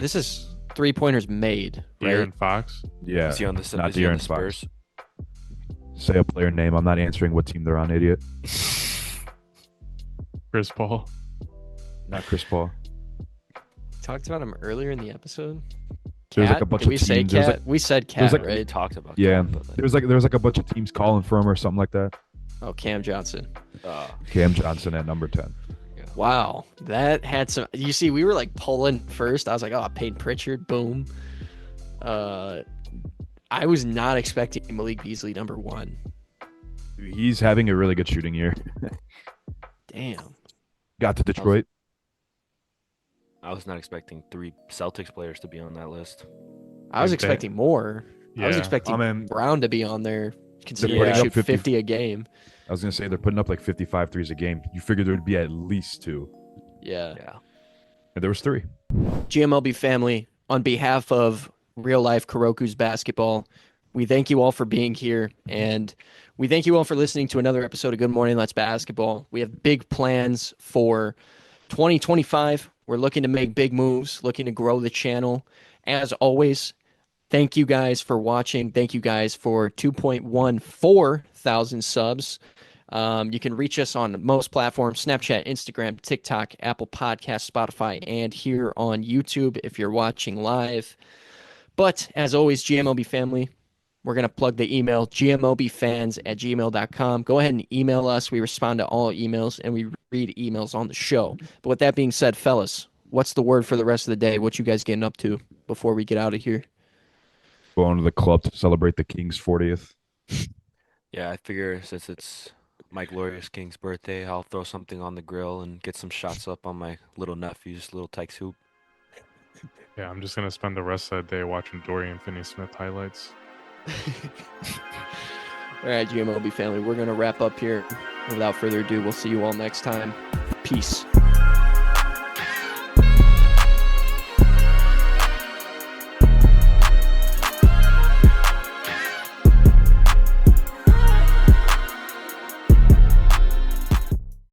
This is 3-pointers made, right? De'Aaron Fox. Yeah, Is he on the, not is he on De'Aaron the Fox. Spurs? Say a player name. I'm not answering what team they're on, idiot. Chris Paul. Not Chris Paul. Talked about him earlier in the episode. There's Cat? like a bunch Did of we say teams. There's cat? like- We said there's cat, like- We right? talked about Yeah, Cat, but there's like a bunch of teams calling for him or something like that. Oh, Cam Johnson. Cam Johnson at number 10. Wow, that had some. You see, we were like pulling first. I was like, oh, Peyton Pritchard, boom. I was not expecting Malik Beasley number 1. He's having a really good shooting year. Damn. Got to Detroit. I was not expecting 3 Celtics players to be on that list. I was Like that. expecting more. I was Yeah. expecting I mean, Brown to be on there, considering putting they up shoot 50 50 a game. I was going to say they're putting up like 55 threes a game. You figured there would be at least 2. Yeah. Yeah. And there was 3. GMLB family, on behalf of Real Life Kuroku's Basketball, we thank you all for being here, and we thank you all for listening to another episode of Good Morning Let's Basketball. We have big plans for 2025. We're looking to make big moves, looking to grow the channel. As always, thank you guys for watching. Thank you guys for 2.14 thousand subs. You can reach us on most platforms: Snapchat, Instagram, TikTok, Apple Podcasts, Spotify, and here on YouTube if you're watching live. But as always, GMLB family, we're going to plug the email, gmlbfans@gmail.com. Go ahead and email us. We respond to all emails, and we read emails on the show. But with that being said, fellas, what's the word for the rest of the day? What you guys getting up to before we get out of here? Going to the club to celebrate the King's 40th. Yeah, I figure since it's my glorious King's birthday, I'll throw something on the grill and get some shots up on my little nephew's little Tykes hoop. Yeah, I'm just gonna spend the rest of the day watching Dorian Finney-Smith highlights. All right, GMLB family, we're going to wrap up here. Without further ado, we'll see you all next time. Peace.